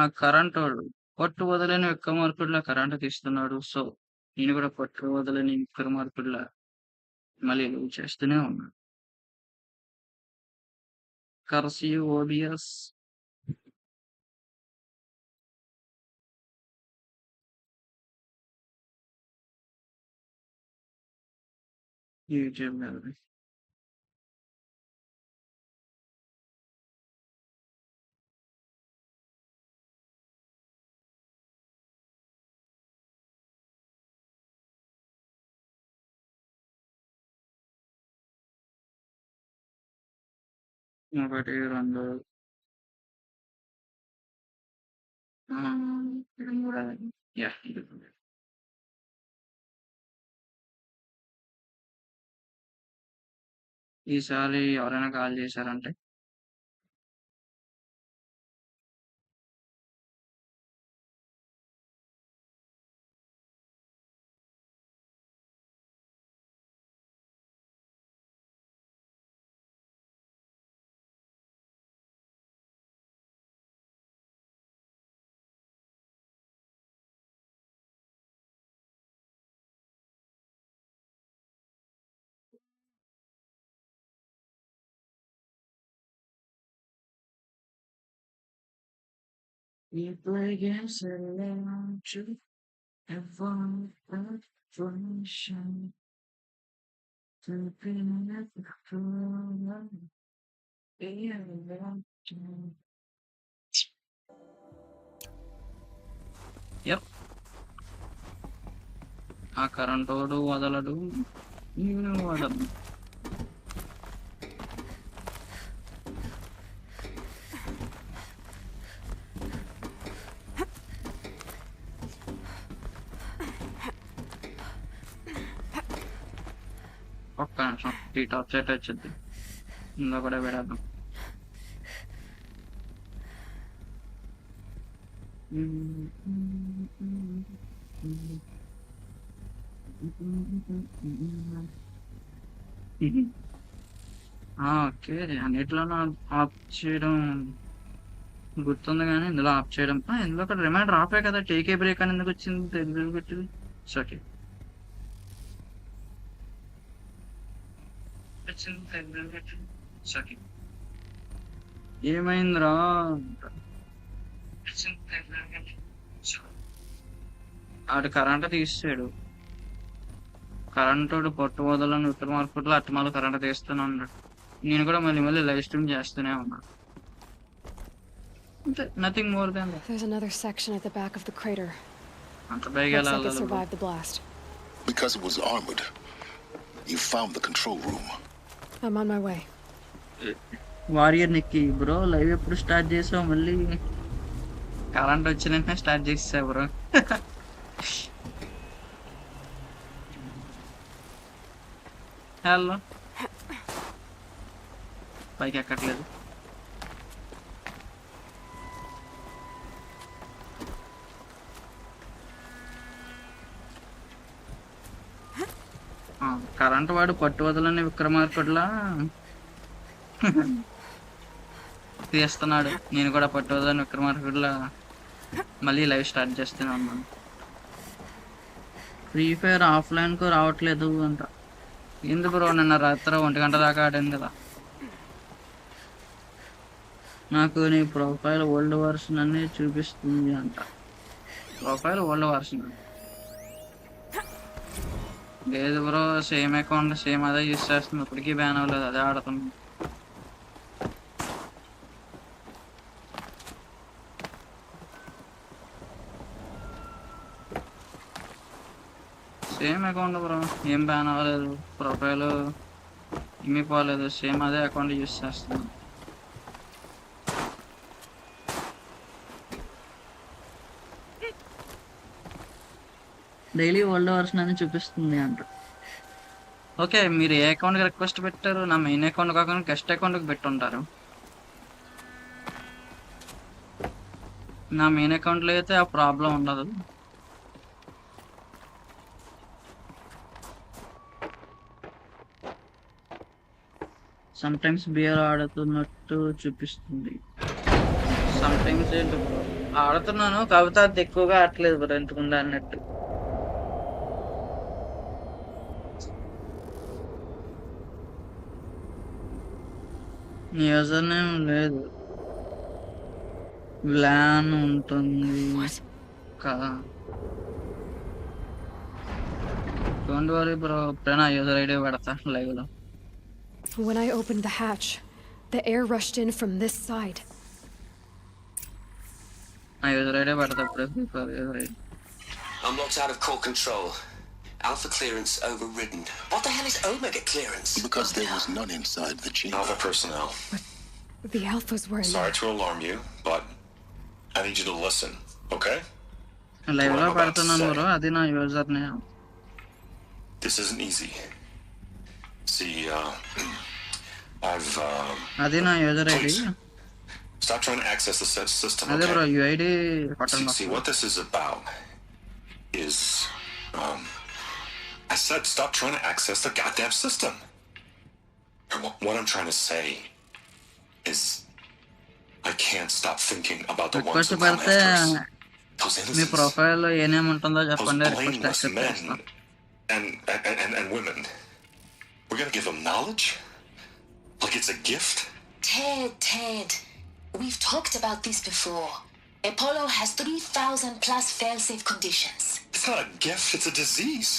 ఆ కరెంటోడు పట్టు వదలని విక్రమార్కుడిలా కరెంట్ తీస్తున్నాడు. సో, నేను కూడా పట్టు వదలని విక్రమార్కుడిలా మళ్ళీ లవ్ చేస్తూనే ఉన్నా. కర్సివ్ ఓబియస్ యూట్యూబ్ మీద ఒకటి, రెండు ఇది కూడా యాహ్! ఇది కూడా. ఈసారి ఎవరైనా కాల్ చేశారంటే We play games around you, avoid frustration, to be never cruel, be around you. Yep. ఆ కరెంటోడు వదలడు, నేను వదలను. ఒక్క నిమిషం ఈ టాప్ సెట్ వచ్చింది ఇందులో కూడా పెడదాం. ఓకే, అన్నిట్లోనూ ఆఫ్ చేయడం గుర్తుంది కానీ ఇందులో ఆఫ్ చేయడం ఇందులో కూడా రిమైండర్ ఆపే కదా. టేకే బ్రేక్ అని ఎందుకు వచ్చింది తెలియదు పెట్టింది. ఓకే ఓకే ఏమైందిరా? ఆడు కరెంట్ తీసాడు. కరెంటు పట్టు వదలని ఉత్తర మార్కెట్లో అట్టమాల కరెంట్ తీస్తూనే ఉన్నాడు. నేను కూడా మళ్ళీ మళ్ళీ లైవ్ స్ట్రీమ్ చేస్తూనే ఉన్నా. Nothing more than that. There's another section at the back of the crater. అంత పైకి Looks like it వెళ్ళాలి survived the blast. Because it was armored, you found the control room. I'm on my way. Warrior నెక్కి bro. Live ఎప్పుడు start చేసావు? మళ్ళీ current వచ్చినాక start చేసా bro. Hello, పైకి ఎక్కట్లేదు. కరెంట్ వాడు పట్టు వదలని విక్రమార్కుడిలా తీస్తున్నాడు. నేను కూడా పట్టు వదలని విక్రమార్కుడిలా మళ్ళీ లైవ్ స్టార్ట్ చేస్తూనే ఉన్నాను. ఫ్రీ ఫైర్ ఆఫ్లైన్కు రావట్లేదు అంట. ఎందుకు బ్రో? నిన్న రాత్రి 1 గంట దాకా ఆడాను కదా. నాకు నీ ప్రొఫైల్ ఓల్డ్ వర్షన్ అని చూపిస్తుంది అంట. ప్రొఫైల్ ఓల్డ్ వర్షన్ లేదు బ్రో, సేమ్ అకౌంట్ సేమ్ అదే యూస్ చేస్తుంది. ఇప్పటికీ బ్యాన్ అవ్వలేదు, అదే ఆడుతుంది. సేమ్ అకౌంట్ బ్రో, ఏం బ్యాన్ అవ్వలేదు. ప్రొఫైల్ ఏమీ పోలేదు, సేమ్ అదే అకౌంట్ యూస్ చేస్తున్నాను. డైలీ ఓల్డ్ వర్షన్ అని చూపిస్తుంది అంట. ఓకే, మీరు ఏ అకౌంట్కి రిక్వెస్ట్ పెట్టారు? నా మెయిన్ అకౌంట్ కాకుండా గెస్ట్ అకౌంట్కి పెట్టుంటారు. నా మెయిన్ అకౌంట్లో అయితే ఆ ప్రాబ్లం ఉండదు. సమ్‌టైమ్స్ బియర్ ఆడుతున్నట్టు చూపిస్తుంది. సమ్‌టైమ్స్ ఏంటి బ్రో? ఆడుతున్నాను. కాకపోతే అది ఎక్కువగా ఆడట్లేదు బ్రో ఇంతకుముందు ఆడినట్టు. యూజర్ నేమ్ లేదు. వ్లాన్ ఉంటుంది What? కదా! Don't worry bro. ఎప్పుడైనా యూజర్ ఐడీ పెడతా లైవ్‌లో. When I opened the hatch, the air rushed in from this side. నా యూజర్ ఐడీ పెడతా ఇప్పుడే free fire user ID. I'm locked out of core control. Alpha clearance overridden. What the hell is Omega clearance? Because there was none inside the chamber. Alpha personnel. The alphas were in Sorry there. to alarm you, but I need you to listen, okay? లైవ్‌లో What I'm about to పెడుతున్నాను say. Bro. అది నా user name. This isn't easy. See, I've అది నా user ID. please stop trying to access the system, అదే bro okay? UID See, కొట్టండి. what this is about is, I said stop trying to access the goddamn system. What I'm trying to say is, I can't stop thinking about the ones request who come పెడితే after us. Those me innocents. ప్రొఫైల్లో ఏ name ఉంటుందో Those చెప్పండి. Request blameless accept men చేస్తాను. and women. We're gonna give them knowledge? Like it's a gift? Ted, we've talked about this before. Apollo has 3,000 plus fail-safe conditions. It's not a gift, it's a disease.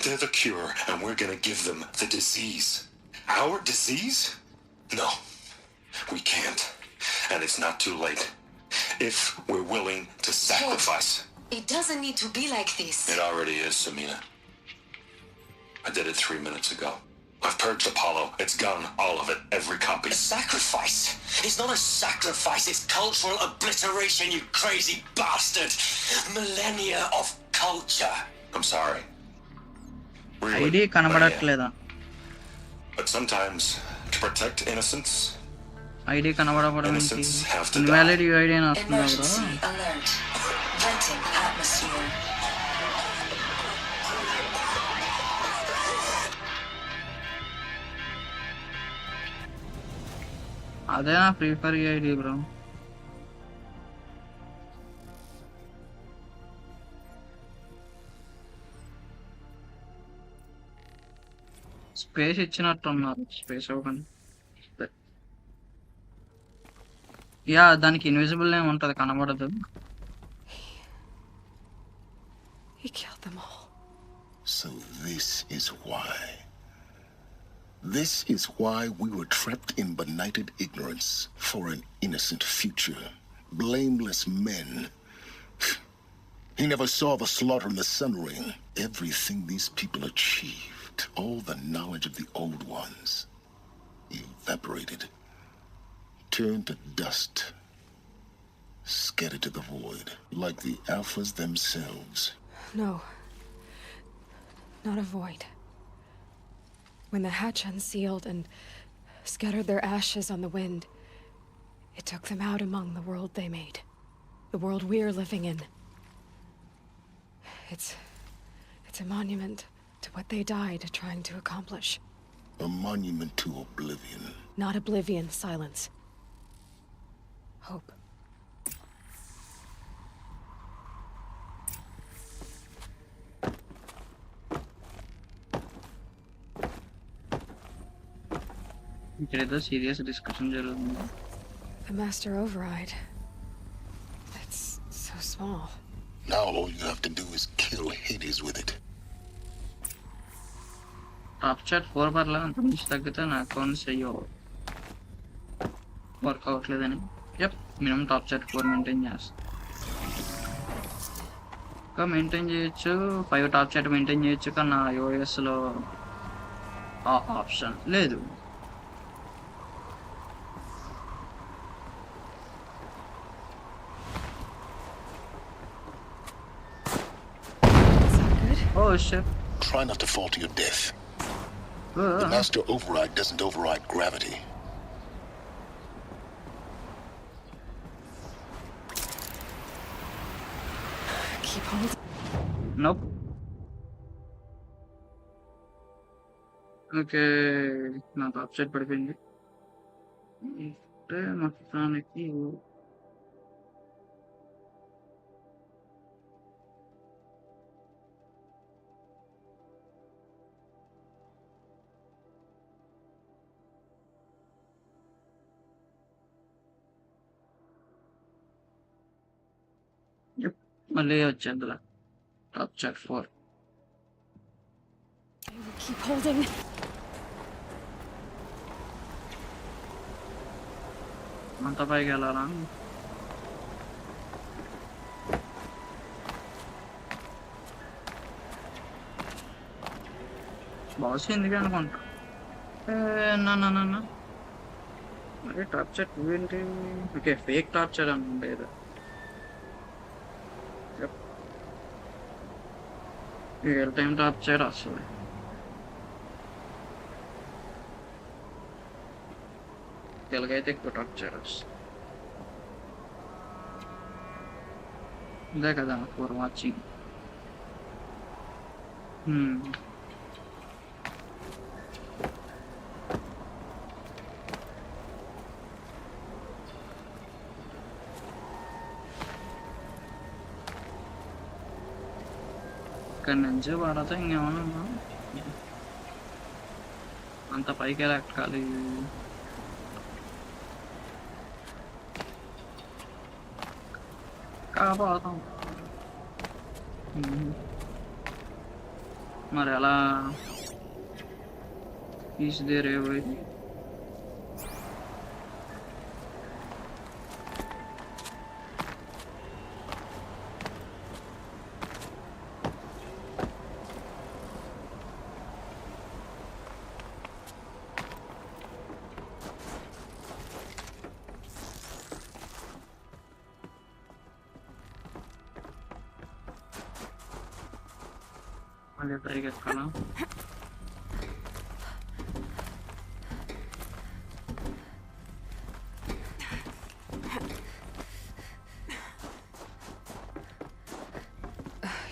They're the cure, and we're gonna give them the disease. Our disease? No, we can't. And it's not too late. If we're willing to sacrifice. It doesn't need to be like this. It already is, Samina. I did it 3 minutes ago. I've purged Apollo. It's gone, all of it, every copy. A sacrifice? It's not a sacrifice, it's cultural obliteration, you crazy bastard! Millennia of culture. I'm sorry. Really, ID కనబడట్లేదా? but sometimes, to protect innocence, ID కనబడపడం ఏంటి? innocents have to invalid die. UID అని వస్తుందా bro? Emergency alert. Venting atmosphere. అదే నా Free Fire UID bro. Space ఇచ్చినట్టున్నారు. Space ఇవ్వకండి. Yeah దానికి ఇన్విజిబుల్ నేమ్ ఉంటది, కనబడదు. He killed them all. So this is why. This is why we were trapped in benighted ignorance for an innocent future. Blameless men. He never saw the slaughter in the Sun Ring. Everything these people achieved, all the knowledge of the old ones, evaporated, turned to dust, scattered to the void, like the alphas themselves. No. Not a void. When the hatch unsealed and scattered their ashes on the wind, it took them out among the world they made. The world we're living in. It's a monument to what they died trying to accomplish. A monument to oblivion. Not oblivion, silence. Hope. ఇక్కడ ఏదో serious discussion జరుగుతుంది. The master override. That's so small. Now all you have to do is kill Hades with it. Top chat 4 పర్లా అంత మించి తగ్గితే నా accounts అయ్యో work అవ్వట్లేదని. మినిమం టాప్ చాట్ 4 మెయింటైన్ చేస్తాను. ఇంకా మెయింటైన్ చేయొచ్చు, 5 టాప్ చాట్ మెయింటైన్ చేయొచ్చు, కానీ నా iOSలో ఆ ఆప్షన్ లేదు. Is that good? Oh shit. Try not to fall to your death. The master override doesn't override gravity. Keep holding. నోప్. Okay. నాకు అప్‌సెట్ పడిపోయింది. అంటే మొత్తానికి యప్. మళ్ళీ వచ్చేద్దులే. Torture 4. I will keep holding. అంత పైకెళ్ళాలా? బాస్ ఎందుకే అనుకుంటా. నా నా నా నా అరే టార్చర్ 2 ఏంటి? ఓకే. ఫేక్ టార్చర్ అనుకుంటా ఏదో. యప్. రియల్ టైమ్ టార్చర్ అసలు. తెలుగైతే ఎక్కువ టార్చర్ వస్తుంది. ఇదే కదా ఫర్ వాచింగ్. ఇక్కడి నుంచి పడితే ఇంకేమన్నా ఉందా? అంత పైకి ఎలా ఎక్కాలి? కాపాడుతాం. మరి ఎలా? ఈస్ దేర్ ఏ వే? మళ్ళీ పైకి ఎక్కాలా?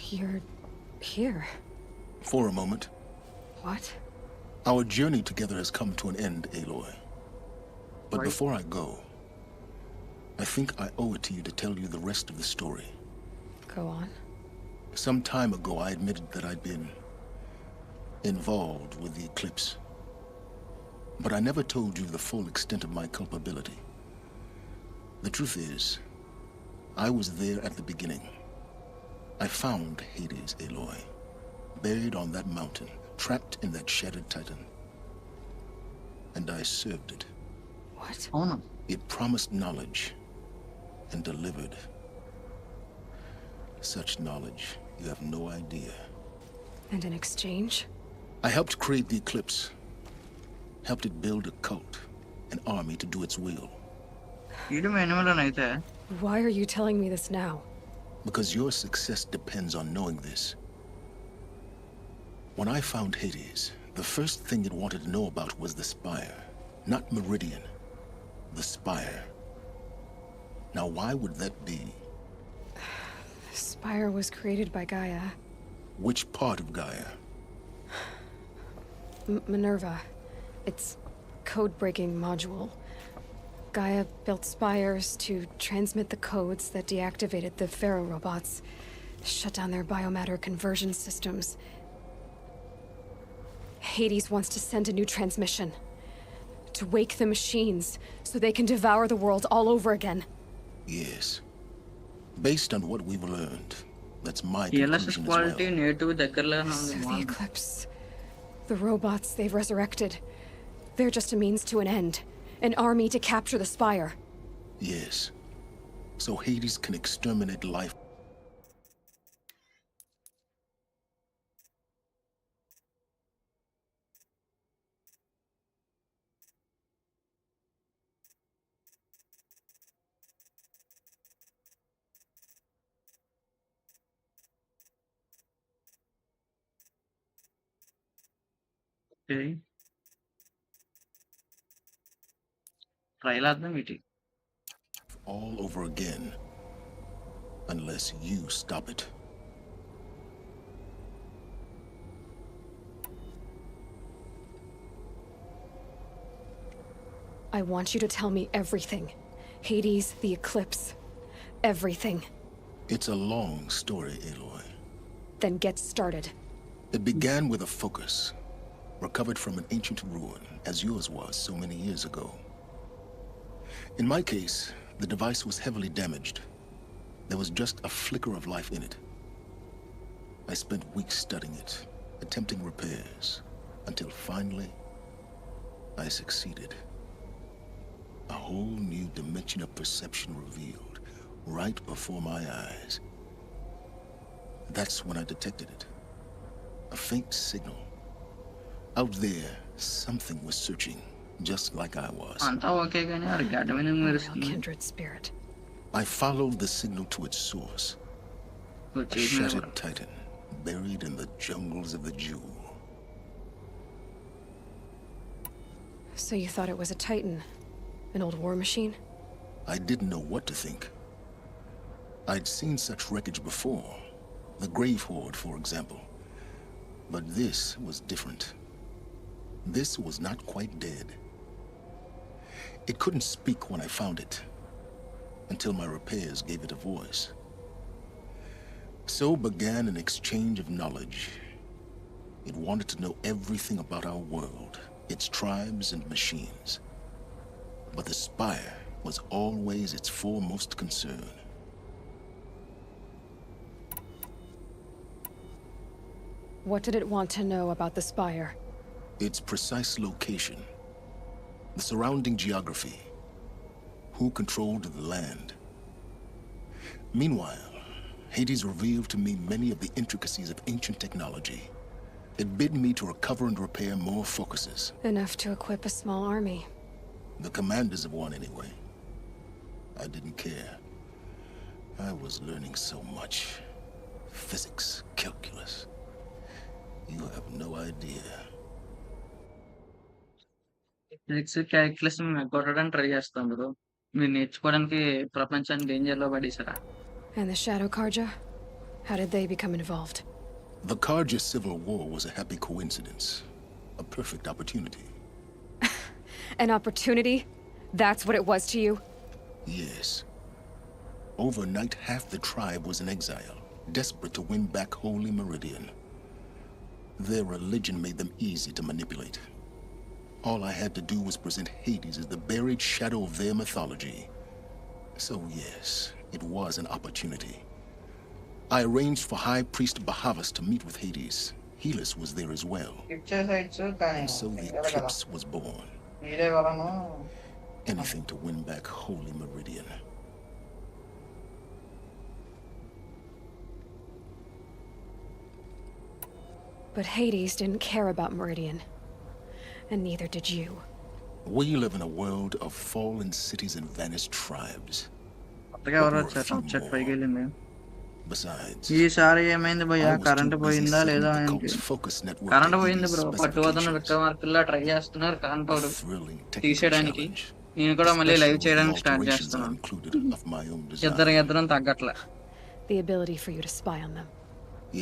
You're here. For a moment. What? Our journey together has come to an end, Aloy. But Right. before I go, I think I owe it to you to tell you the rest of the story. Go on. Some time ago, I admitted that I'd been involved with the eclipse. But I never told you the full extent of my culpability. The truth is, I was there at the beginning. I found Hades, Aloy, buried on that mountain, trapped in that shattered titan. And I served it. What? అవును. It promised knowledge and delivered. Such knowledge, you have no idea. And in exchange? I helped create the eclipse, helped it build a cult, an army to do its will. ఇది మెనులోనైతే Why are you telling me this now? Because your success depends on knowing this. When I found Hades, the first thing it wanted to know about was the spire, not Meridian. The spire. Now, why would that be? The spire was created by Gaia. Which part of Gaia? Minerva. Its code-breaking module. Gaia built spires to transmit the codes that deactivated the Pharaoh robots, shut down their biomatter conversion systems. Hades wants to send a new transmission. To wake the machines, so they can devour the world all over again. Yes. Based on what we've learned, that's my టిఎల్ఎస్ఎస్ conclusion as quality well. Native దగ్గరలోనే ఉంది. So the Eclipse. The robots they've resurrected. They're just a means to an end. An army to capture the spire. Yes. So Hades can exterminate life. Okay. Trail అర్థం ఏంటి? All over again. Unless you stop it. I want you to tell me everything. Hades, the eclipse, everything. It's a long story, Aloy. Then get started. It began with a focus, recovered from an ancient ruin, as yours was so many years ago. In my case, the device was heavily damaged. There was just a flicker of life in it. I spent weeks studying it, attempting repairs, until finally, I succeeded. A whole new dimension of perception revealed, right before my eyes. That's when I detected it. A faint signal. Out there, something was searching, just like I was. అంతా okay కానీ అది గడ్డమైన A real మెరుస్తుంది. kindred spirit. I followed the signal to its source. A వచ్చేసి shattered titan, buried in the jungles of the Jew. So you thought it was a Titan? An old war machine? I didn't know what to think. I'd seen such wreckage before. The Grave Horde, for example. But this was different. This was not quite dead. It couldn't speak when I found it, until my repairs gave it a voice. So began an exchange of knowledge. It wanted to know everything about our world, its tribes and machines. But the Spire was always its foremost concern. What did it want to know about the Spire? Its precise location, the surrounding geography, who controlled the land. Meanwhile, Hades revealed to me many of the intricacies of ancient technology. It bid me to recover and repair more focuses. Enough to equip a small army. The commanders of one, anyway. I didn't care. I was learning so much. Physics, calculus. You have no idea. Physics calculus మేము ఎగ్గొట్టడానికి try చేస్తాం bro. మీరు నేర్చుకోవడానికి ప్రపంచాన్ని danger లో పడేసారా? And the Shadow Karja? How did they become involved? The Karja Civil War was a happy coincidence. A perfect opportunity. An opportunity? That's what it was to you? Yes. Overnight, half the tribe was in exile, desperate to win back Holy Meridian. Their religion made them easy to manipulate. All I had to do was present Hades as the buried shadow of their mythology. So yes, it was an opportunity. I arranged for High Priest Bahavas to meet with Hades. Helis was there as well. And so the eclipse was born. Anything to win back Holy Meridian. But Hades didn't care about Meridian. And neither did you. We live in a world of fallen cities and vanished tribes. కొత్తగా ఎవరో వచ్చారు, వచ్చాక పైకి వెళ్ళింది. Besides, ఈసారి ఏమైంది భయ్యా? I was current too busy పోయిందా setting లేదా up the ఏంటి? cult's focus network current to పోయింది బ్రో. Hades' పట్టువదన specifications. విక్రమార్కుల్లా ట్రై చేస్తున్నారు current A power thrilling technical తీసేయడానికి. challenge, నేను కూడా మళ్ళీ లైవ్ especially చేయడానికి when the start alterations I చేస్తున్నాను. included of my own ఇద్దరం design. తగ్గట్లే. The ability for you to spy on them.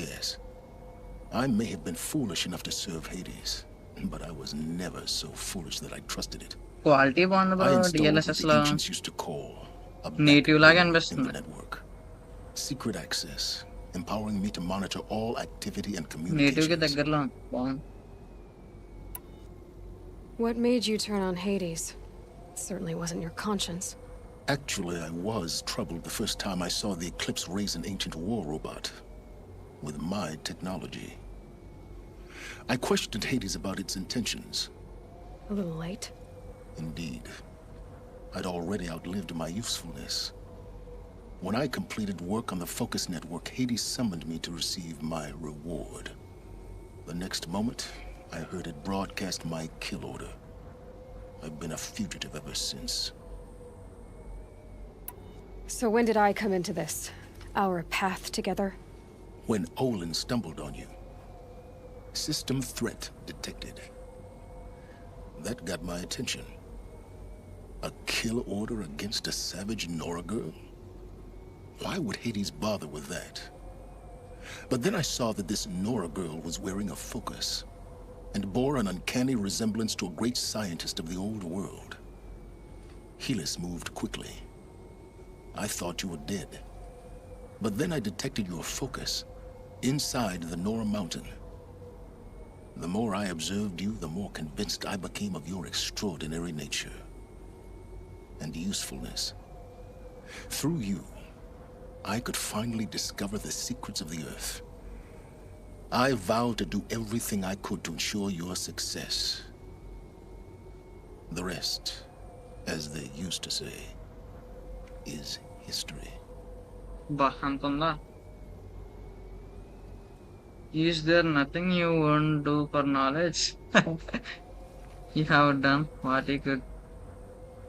Yes, I may have been foolish enough to serve Hades, but I was never so foolish that I trusted it. Quality బాగుంది I bro. installed what DLSS the లో ancients used to call a Native backbone లాగా in అనిపిస్తుంది. the network. Secret access, empowering me to monitor all activity and native కి communications. దగ్గరలో ఉంది. బాగుంది. What made you turn on Hades? It certainly wasn't your conscience. Actually, I was troubled the first time I saw the Eclipse raise an ancient war robot with my technology. I questioned Hades about its intentions. A little late. Indeed, I'd already outlived my usefulness. When I completed work on the Focus Network, Hades summoned me to receive my reward. The next moment, I heard it broadcast my kill order. I've been a fugitive ever since. So when did I come into this? Our path together? When Olin stumbled on you. System threat detected. That got my attention. A kill order against a savage Nora girl? Why would Hades bother with that? But then I saw that this Nora girl was wearing a focus and bore an uncanny resemblance to a great scientist of the old world. Helis moved quickly. I thought you were dead. But then I detected your focus inside the Nora Mountain. The more I observed you, the more convinced I became of your extraordinary nature and usefulness. Through you, I could finally discover the secrets of the Earth. I vowed to do everything I could to ensure your success. The rest, as they used to say, is history. Bahantunda. Is there nothing you won't do for knowledge? You have done what you could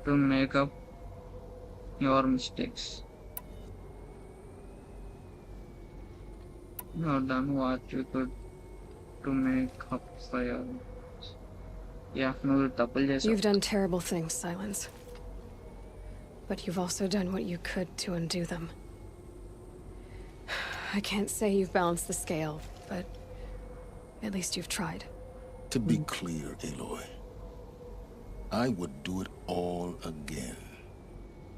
to make up your mistakes. You have done what you could to make up for your. Yeah, నువ్వు తప్పులు చేసావు. You've done terrible things, Silence. But you've also done what you could to undo them. I can't say you've balanced the scale, but at least you've tried. To be clear, Aloy, I would do it all again.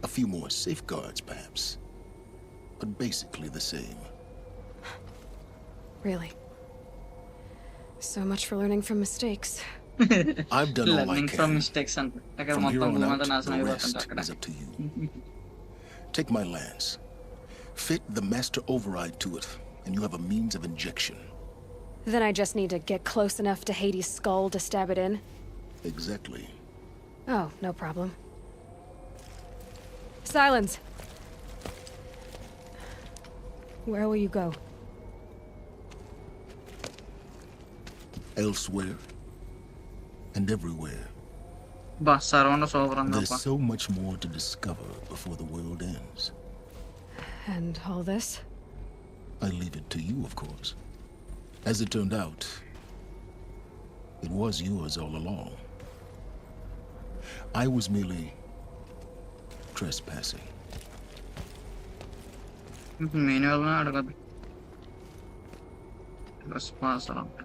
A few more safeguards, perhaps, but basically the same. Really. So much for learning from mistakes. I've done all I Learning can. from mistakes and From here on out, the rest is up to you. Take my lance. Fit the master override to it, and you have a means of injection. Then I just need to get close enough to Hades' skull to stab it in? Exactly. Oh, no problem. Silence! Where will you go? Elsewhere and everywhere. Surround super There's ఉందప్ప. so much more to discover before the world ends. And all this? I leave it to you, of course. As it turned out, it was yours all along. I was merely trespassing. మాన్యువల్గా అడగదు. రెస్పాన్సర్ అంటే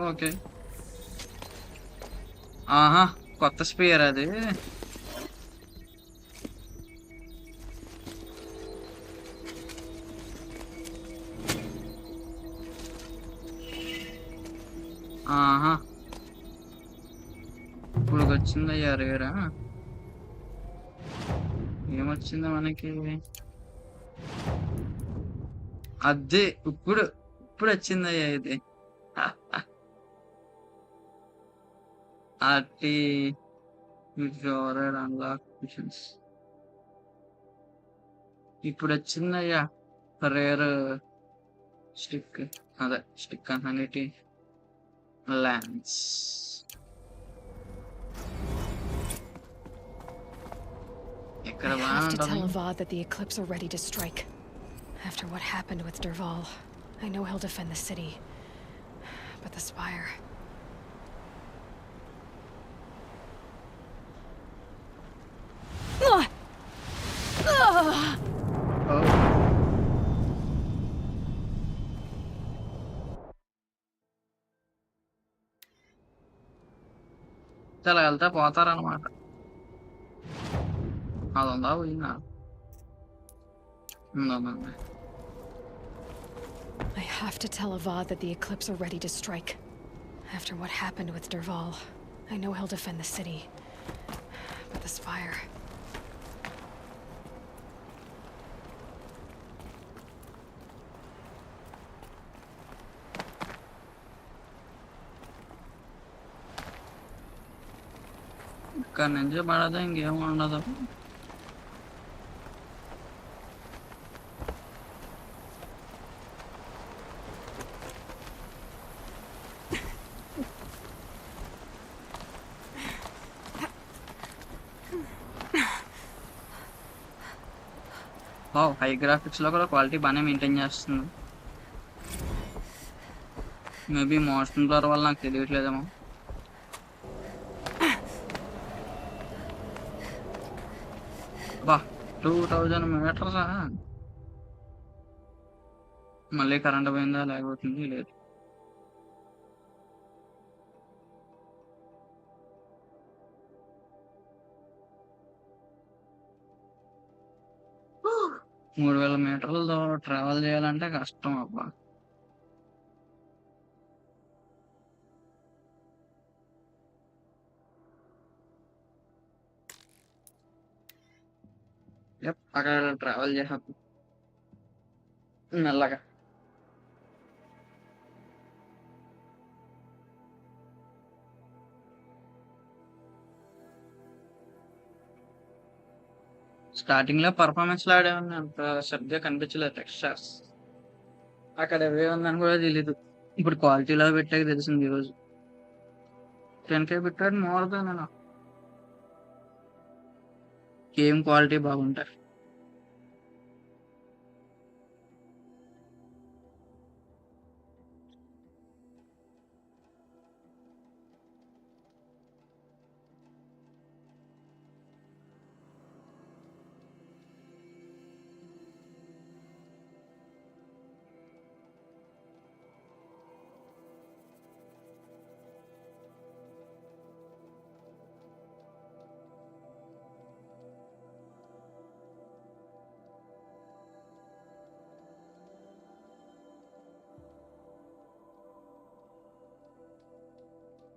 okay. ఆహా, కొత్త spare అది. ఆహా, ఇప్పుడు వచ్చిందయ్యా రేరా. ఏమొచ్చింది మనకి? అదే ఇప్పుడు ఇప్పుడు వచ్చిందయ్యా ఇది. ఆర్టీ అన్లాక్ మిషన్స్ ఇప్పుడు వచ్చిందయ్యా. రేర్ స్టిక్, అదే స్టిక్ అనేది ల్యాన్స్. ఇక్కడ I బాగా have to tell ఉంటుంది. Avad that the Eclipse are ready to strike. After what happened with Derval, I know he'll defend the city. But the Spire... Ah! Ah! చాలా వెళ్తే పోతారనమాట. అది ఉందా పోయిందా? ఉందండి. I have to tell Avad that the Eclipse are ready to strike. After what happened with Derval, I know he'll defend the city. But the Spire... ఇక్కడ నుంచి పడదా ఇంకేం ఉండదు. హై గ్రాఫిక్స్ లో కూడా క్వాలిటీ బాగానే మెయింటైన్ చేస్తుంది. మేబీ మోషన్ బ్లర్ వల్ల నాకు తెలియట్లేదేమో. బా 2000 మీటర్సా? మళ్ళీ కరెంట్ పోయిందా లేకపోతుంది లేదు. 3000 మీటర్లు ట్రావెల్ చేయాలంటే కష్టం అబ్బా. అక్కడ ట్రావెల్ చేసాం మెల్లగా. స్టార్టింగ్ లో పర్ఫార్మెన్స్ లో ఆడేవాడిని, అంత శ్రద్ధగా కనిపించలేదు టెక్స్చర్స్. అక్కడ ఎవే ఉందని కూడా తెలీదు. ఇప్పుడు క్వాలిటీలో పెట్టాక తెలిసింది ఈరోజు. 10K పెట్టాడు మోర్ దాన్ నేను. గేమ్ క్వాలిటీ బాగుంటాయి.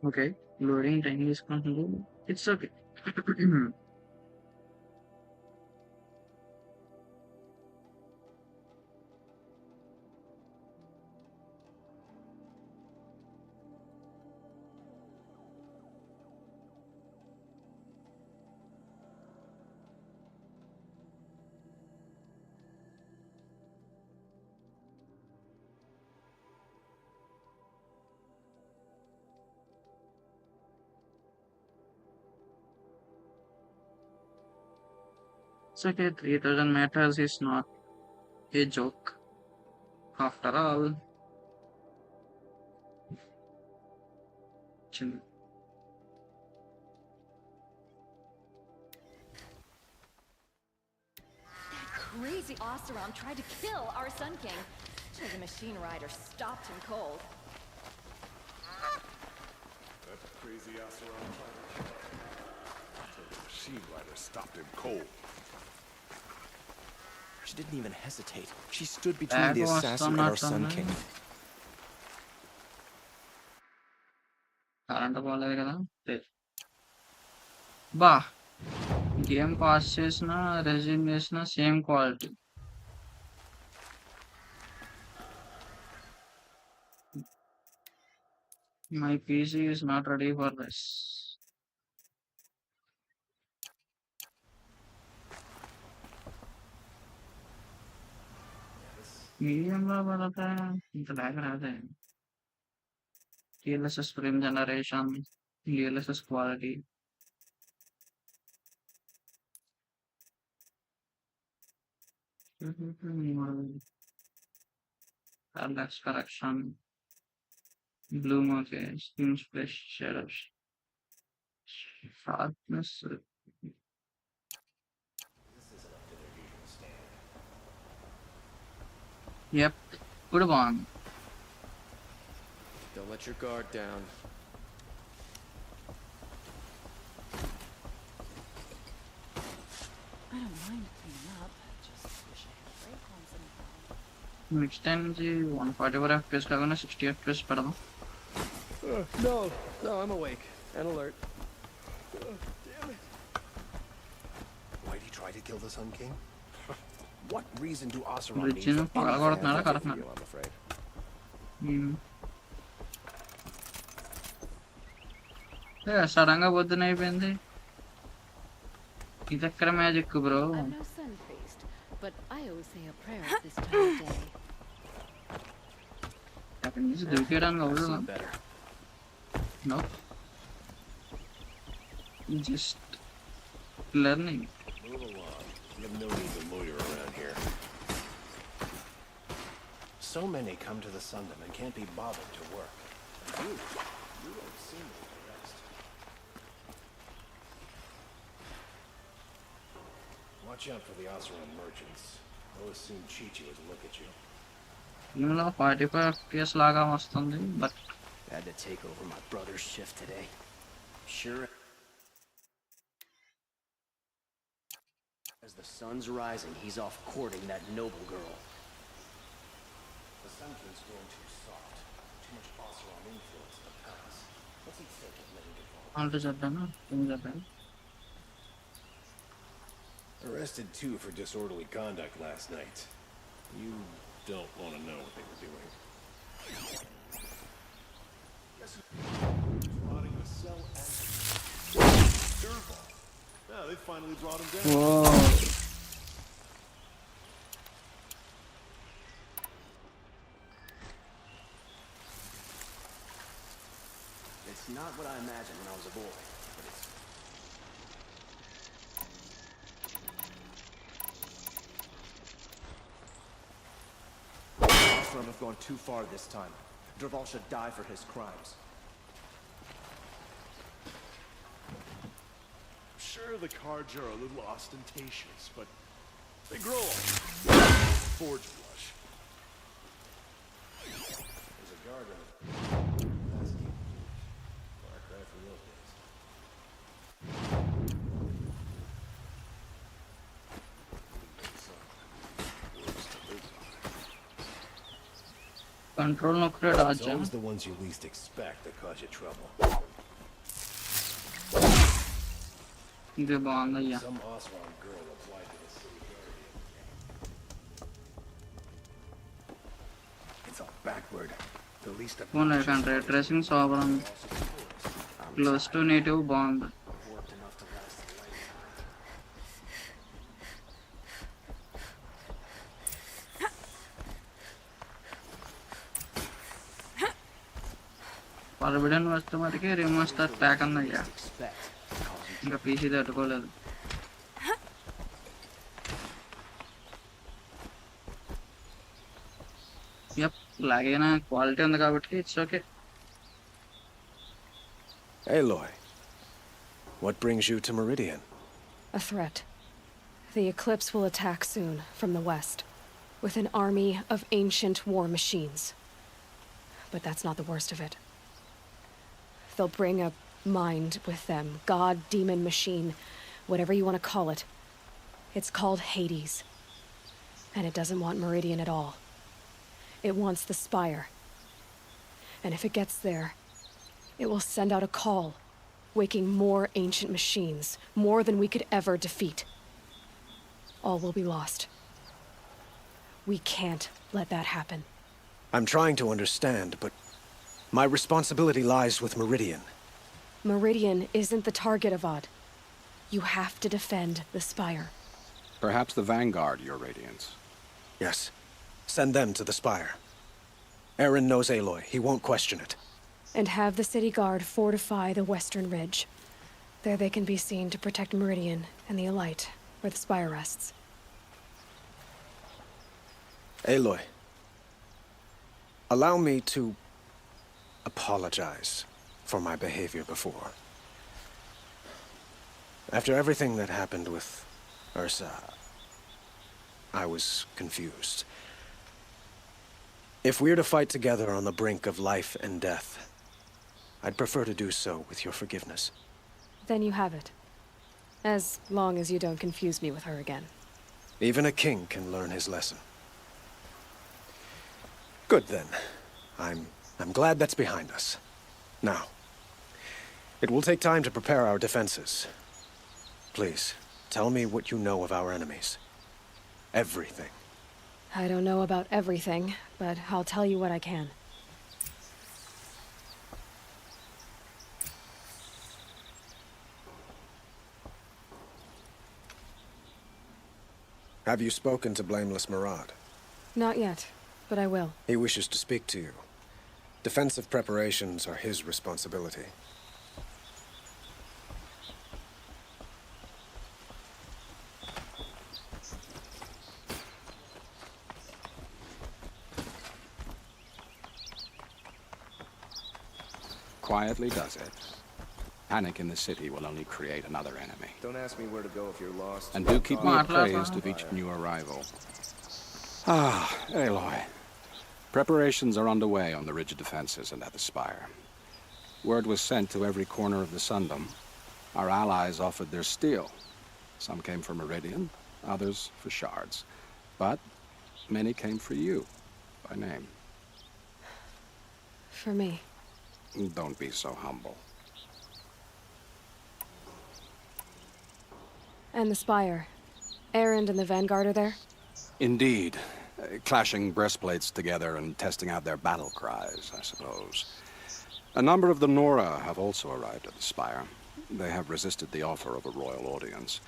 ఓకే, లోడింగ్ టైం తీసుకుంటుంది. It's okay. It's okay, 3000 meters is not a joke after all. Chill. Crazy Oseram tried to kill our Sun King. The machine rider stopped him cold. That crazy Oseram tried to kill him. The machine rider stopped him cold. She didn't even hesitate. She stood between the assassin and our Sun King. Current పోలేదు కదా. బా, game pass చేసిన resume చేసిన same quality. My PC is not ready for this. మీడియంలో పడితే ఇంత bag రాదే. DLSS frame generation, DLSS quality. Parallax correction, bloom, okay, skin splash shadows, sharpness. Yep, good one. Don't let your guard down. I don't mind cleaning up. Just wish I had a break once in a while. Next time, 144 FPS కాకుండా 60 FPS పెడదాం. No, I'm awake and alert. Damn it. Why'd he try to kill the Sun King? What reason do Oseram need Bridge ను for any పగలగొడుతున్నాడా fantasy కడుతున్నాడు. feel, I'm afraid. Sudden గా పొద్దున అయిపోయింది. ఇది ఎక్కడ magic bro. I'm no sun priest, but I always say a prayer at this time of day. అక్కడి నుంచి దూకేయడానికి I've అవ్వదు. seen better. No, just learning. Move along. You have no need to loiter around here. So many come to the Sundom and can't be bothered to work. And you don't seem like the rest. Watch out for the Oseram merchants. They'll as soon cheat you as look at you. ఇందులో 45 FPS లాగా వస్తుంది, but Had to take over my brother's shift today. Sure. As the sun's rising, he's off courting that noble girl. The Sun King's grown too soft. Too much Oseram influence in the palace. What's he think of letting it fall? Already చెప్పాను ఏం చెప్పాను. Arrested too for disorderly conduct last night. You don't want to know what they were doing. Guess who's rotting the cell and Durval. Yeah, they finally brought him down. Whoa. It's not what I imagined when I was a boy, but it's... Oseram have gone too far this time. Durval should die for his crimes. Sure, the cards are a little ostentatious, but they grow on you. Forge flush. There's a guard in it. That's deep. Far cry from those days. Control నొక్కడే It's dodge. always the ones you least expect that cause you trouble. ఇది బాగుందయ్యా. Some Oseram girl applied to the city guardian. It's all backward. The least of country dressing సోబరం close to native బాగుంది. Worked enough to last a lifetime. Forbidden వస్తే మటుకి remaster pack అన్నయ్యా. Expect cause you ఇంకా PC తట్టుకోలేదు. యప్ లాగైనా quality ఉంది కాబట్టి it's okay. Aloy, what brings you to Meridian? A threat. The Eclipse will attack soon from the west, with an army of ancient war machines. But that's not the worst of it. They'll bring a mind with them, god, demon, machine, whatever you want to call it. It's called Hades. And it doesn't want Meridian at all. It wants the Spire. And if it gets there, it will send out a call, waking more ancient machines, more than we could ever defeat. All will be lost. We can't let that happen. I'm trying to understand, but my responsibility lies with Meridian. Meridian isn't the target, Avad. You have to defend the Spire. Perhaps the Vanguard, Your Radiance. Yes. Send them to the Spire. Aaron knows Aloy. He won't question it. And have the city guard fortify the western ridge. There they can be seen to protect Meridian and the Elite, where the Spire rests. Aloy, allow me to apologize for my behavior before. After everything that happened with Ursa, I was confused. If we're to fight together on the brink of life and death, I'd prefer to do so with your forgiveness. Then you have it. As long as you don't confuse me with her again. Even a king can learn his lesson. Good then. I'm glad that's behind us. Now, it will take time to prepare our defenses. Please, tell me what you know of our enemies. Everything. I don't know about everything, but I'll tell you what I can. Have you spoken to Blameless Murad? Not yet, but I will. He wishes to speak to you. Defensive preparations are his responsibility. Quietly does it. Panic in the city will only create another enemy. Don't ask me where to go if you're lost. And do keep me appraised of each new arrival. Ah, Aloy. Preparations are underway on the ridge defenses and at the Spire. Word was sent to every corner of the Sundom. Our allies offered their steel. Some came from Meridian, others for shards. But many came for you, by name. For me. Don't be so humble. And the Spire. Erend and the Vanguard are there? Indeed. Clashing breastplates together and testing out their battle cries, I suppose. A number of the Nora have also arrived at the Spire. They have resisted the offer of a royal audience.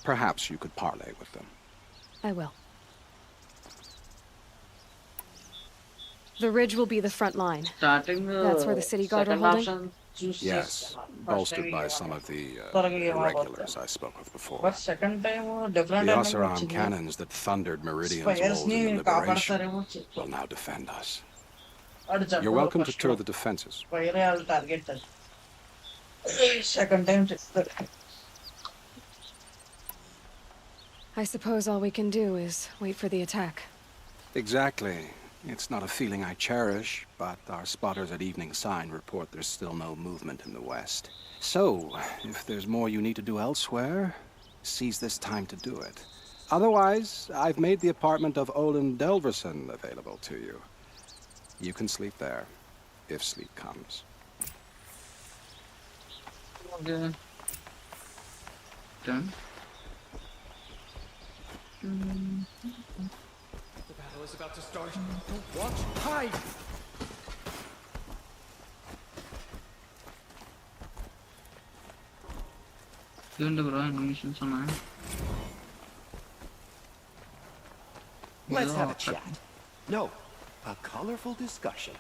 Perhaps you could parley with them. I will. The ridge will be the front line. Starting That's where the city guard are second holding? option, Yes, bolstered by some of the irregulars I spoke of before. But second time different The time Oseram cannons that thundered Meridian's walls in the Liberation will now defend us. You're welcome to tour the defenses. Target second time I suppose all we can do is wait for the attack. Exactly. It's not a feeling I cherish, but our spotters at Evening Sign report there's still no movement in the west. So, if there's more you need to do elsewhere, seize this time to do it. Otherwise, I've made the apartment of Olin Delverson available to you. You can sleep there, if sleep comes. Okay. Done. The battle is about to start. Don't watch. Hide! Let's have a chat. No, a colorful discussion.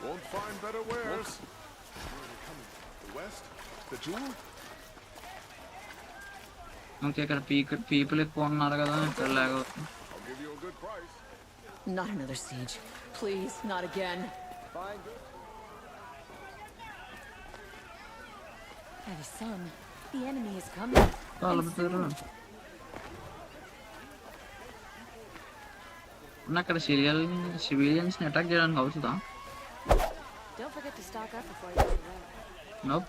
Won't find better wares. Where are they coming? The west? The jewel? Okay, ఇక్కడ people ఎక్కువ ఉన్నారు కదా ఇక్కడ log అవుతుంది. I'll give you a good price. Not another siege. Please, not again. Hey, son, the enemy is coming. చాలా పెద్దరు అక్కడ civilians ని attack చేయడానికి అవుతుందా? Don't forget to stock up before you go to bed. Nope.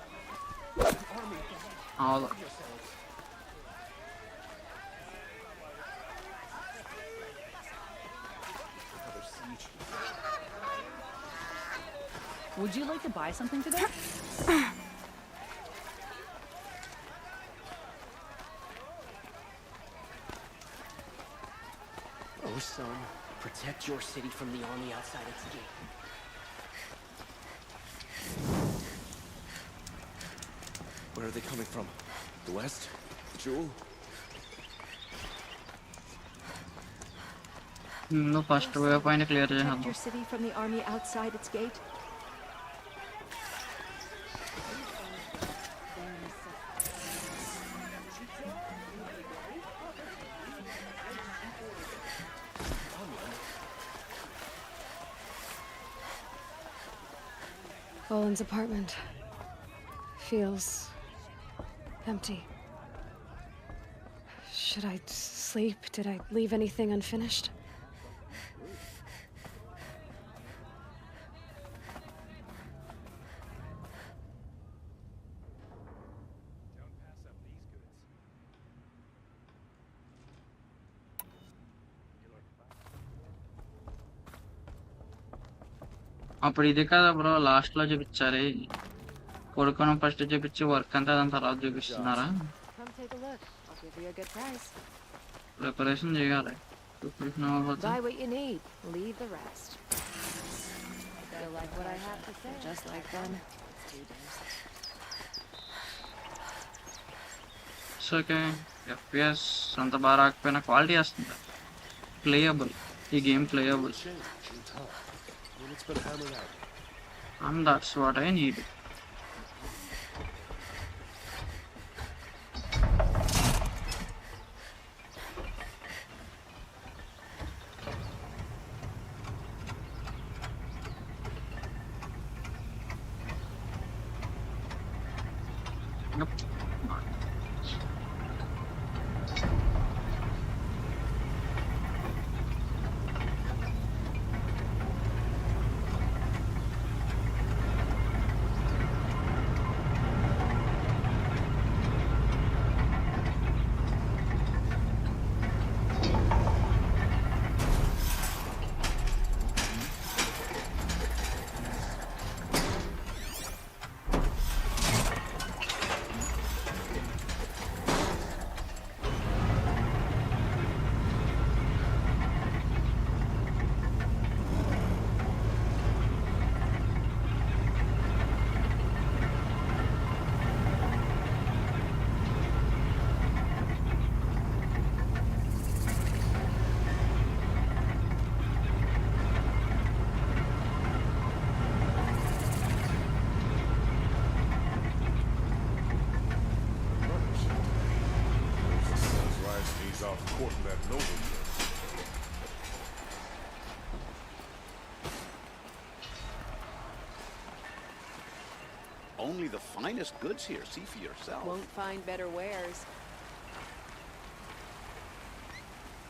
అవదు. Would you like to buy something today? Oh, son, protect your city from the army outside its gate. Where are they coming from? The west? The jewel? నువ్వు first way point clear Protect చేద్దాం. your city from the army outside its gate. Olin's apartment feels empty. Should I sleep? Did I leave anything unfinished? అప్పుడు ఇది కదా bro last లో చూపించారు కొడుకును first చూపించి work అంతా దాని తర్వాత చూపిస్తున్నారా? Come take a look. I'll give you a good price. Preparation చేయాలి. ప్రిపరేషన్ అవ్వకపోతే Buy what you need. Leave the rest. Feel like what I have to say. Just like them. It's 2 days. It's okay. FPS అంత బాగా రాకపోయినా quality వస్తుంది. Playable. ఈ game playable. It's been hammered out. And that's what I need. Yep. without courting that nobleness. Only the finest goods here. See for yourself. Won't find better wares.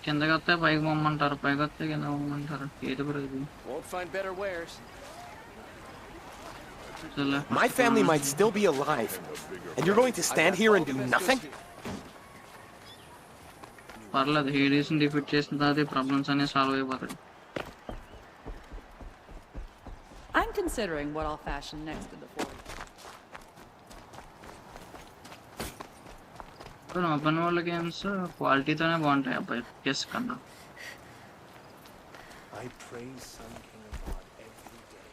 కిందకి వస్తే పైకి పొమ్మంటారు, పైకి వస్తే కింద పొమ్మంటారు. ఏది బ్రో ఇది? Won't find better wares. My family might still be alive, and you're going to stand here and do nothing? పర్లేదు, హేడీస్ని defeat చేసిన తర్వాత ప్రాబ్లమ్స్ అన్ని సాల్వ్ అయిపోతాయి. I'm considering what I'll fashion next to the fort. Open world games క్వాలిటీతోనే బాగుంటాయి అబ్బాయి, yes కన్నా. I praise Sun King of God every day.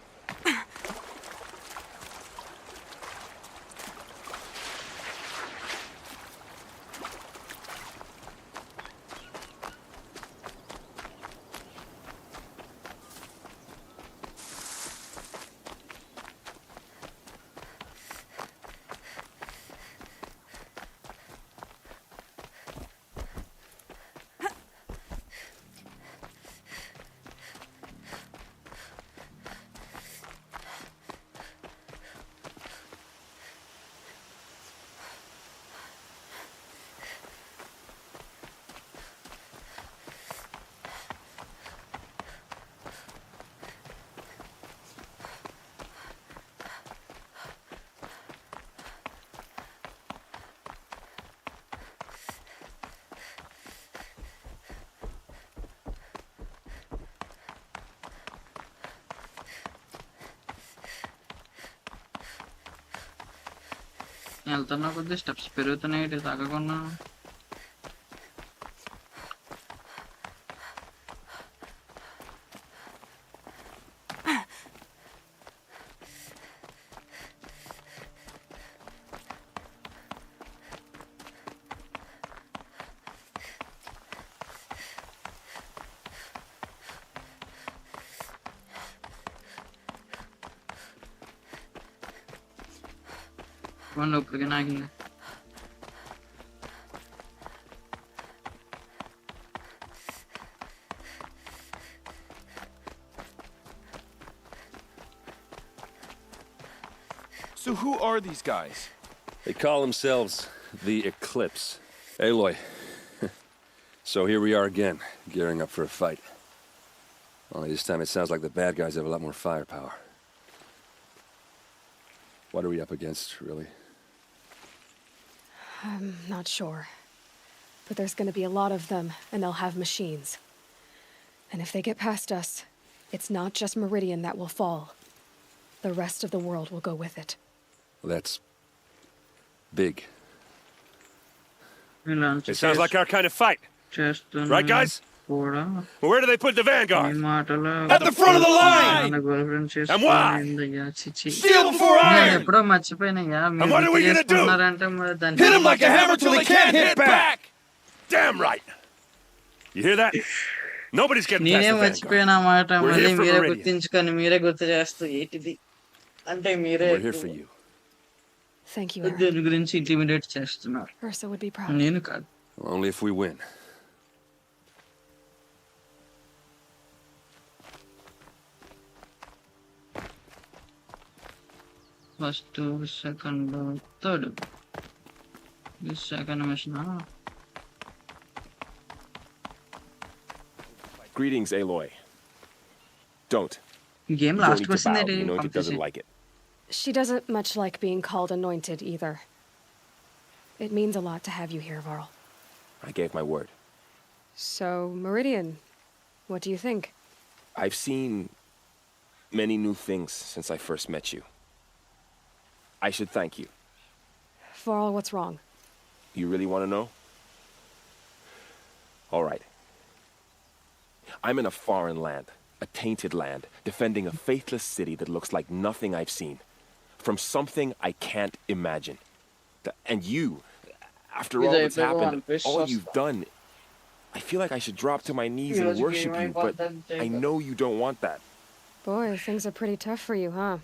వెళ్తున్నా కొద్ది స్టెప్స్ పెరుగుతున్నాయి, ఇటు తగ్గకుండా. ఇప్పటికి నాకింది. So who are these guys? They call themselves the Eclipse. Aloy. So here we are again, gearing up for a fight. Only this time it sounds like the bad guys have a lot more firepower. What are we up against, really? I'm not sure. But there's gonna be a lot of them, and they'll have machines. And if they get past us, it's not just Meridian that will fall. The rest of the world will go with it. Well, that's big. It sounds like our kind of fight. Right, guys? Well, where do they put the vanguard? At the front of the line! And why? Steal before iron! And what are we gonna do? Hit him like a hammer till he can't hit back! Damn right! You hear that? Nobody's getting past the vanguard. We're here for Meridian. We're here for you. Thank you, దీని గురించి intimidate చేస్తున్నారు. Ursa would be proud. నేను కాదు. Only if we win. First, second, third. ఇది second mission. Greetings, Aloy. Don't. Game You don't last need to question bow. that The Anointed doesn't like it. She doesn't much like being called anointed either. It means a lot to have you here, Varl. I gave my word. So, Meridian, what do you think? I've seen many new things since I first met you. I should thank you. Varl, what's wrong? You really want to know? All right. I'm in a foreign land, a tainted land, defending a faithless city that looks like nothing I've seen. From something I can't imagine. And you, after all that's happened, all you've done, I feel like I should drop to my knees and worship you, but I know you don't want that. Boy, things are pretty tough for you, huh?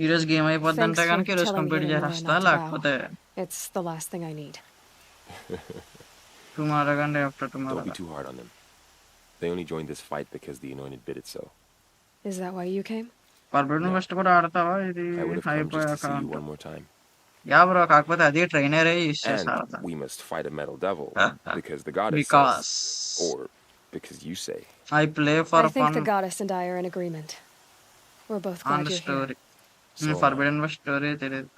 ఈరోజు game అయిపోద్దంటే కనుక ఈరోజు complete చేసేస్తా, లేకపోతే It's the last thing I need. Tomorrow and day after tomorrow. Don't be too hard on them. They only joined this fight because the Anointed bid it so. Is that why you came? Forbidden West కూడా ఆడతావా ఇది I would have come just to అయిపోయాక see you one more time. Yeah bro కాకపోతే అది ట్రైనరే use చేసి And ఆడతా we must fight a metal devil because the goddess because says, or because you say. I play for I think fun the goddess and I are in agreement. We're both on glad the you're story. here. Forbidden West story తెలియదు.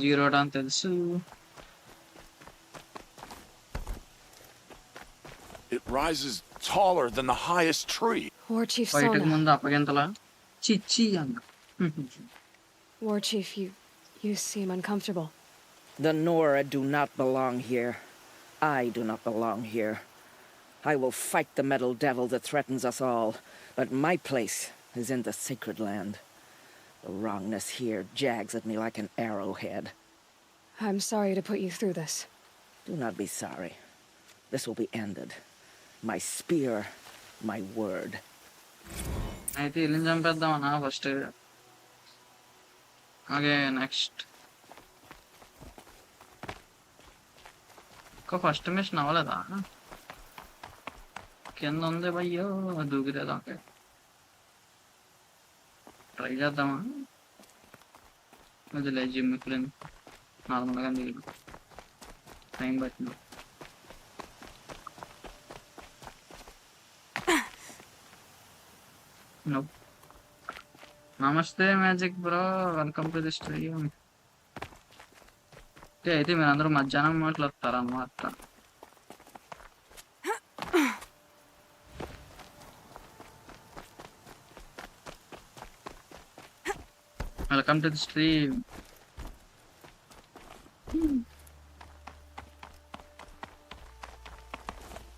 Zero Dawn తెలుసు. It rises taller than the highest tree. War Chief బయటకు Sona. ముందు అప్పగింతలా చిచ్చి అన్న. War Chief, you seem uncomfortable. The Nora do not belong here. I do not belong here. I will fight the metal devil that threatens us all, but my place is in the sacred land. The wrongness here jags at me like an arrowhead. I'm sorry to put you through this. Do not be sorry. This will be ended. My spear, my word. అయితే ఇల్లు చంపేద్దామన్నా first. Okay next ఒక first machine అవ్వలేదా? కింద ఉంది భయ్యో దూకితే okay try చేద్దామా? వదిలే gym clean నార్మల్గా నీళ్ళు టైం పట్టింది. నమస్తే magic bro, welcome to the stream. అయితే మీరందరూ మధ్యాహ్నం మాట్లాడతారన్నమాట. Welcome to the stream.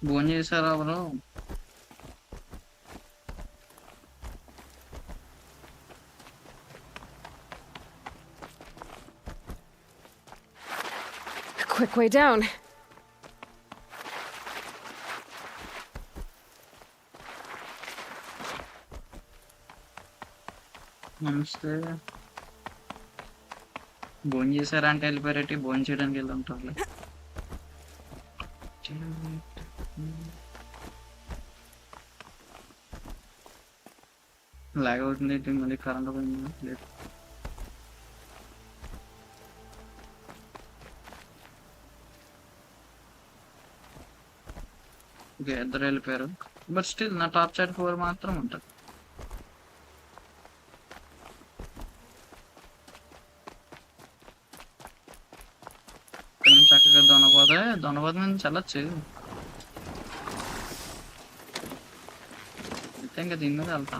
భోజనం చేశారా బ్రో? Quick way down. నమస్తే. భోజనం చేశారా అంటే వెళ్ళిపోయారేటి? భోజనం చేయడానికి వెళ్తుంటారు. లాగ్ అవుతుంది మళ్ళీ కరెంట్ పోయింది లేదు. ఓకే ఇద్దరు వెళ్ళిపోయారు. బట్ స్టిల్ నా టాప్ చాట్ 4 మాత్రం ఉంటుంది. చక్కగా దొనపోతే నుంచి వెళ్ళచ్చు. అయితే ఇంకా దీని మీద వెళ్తా.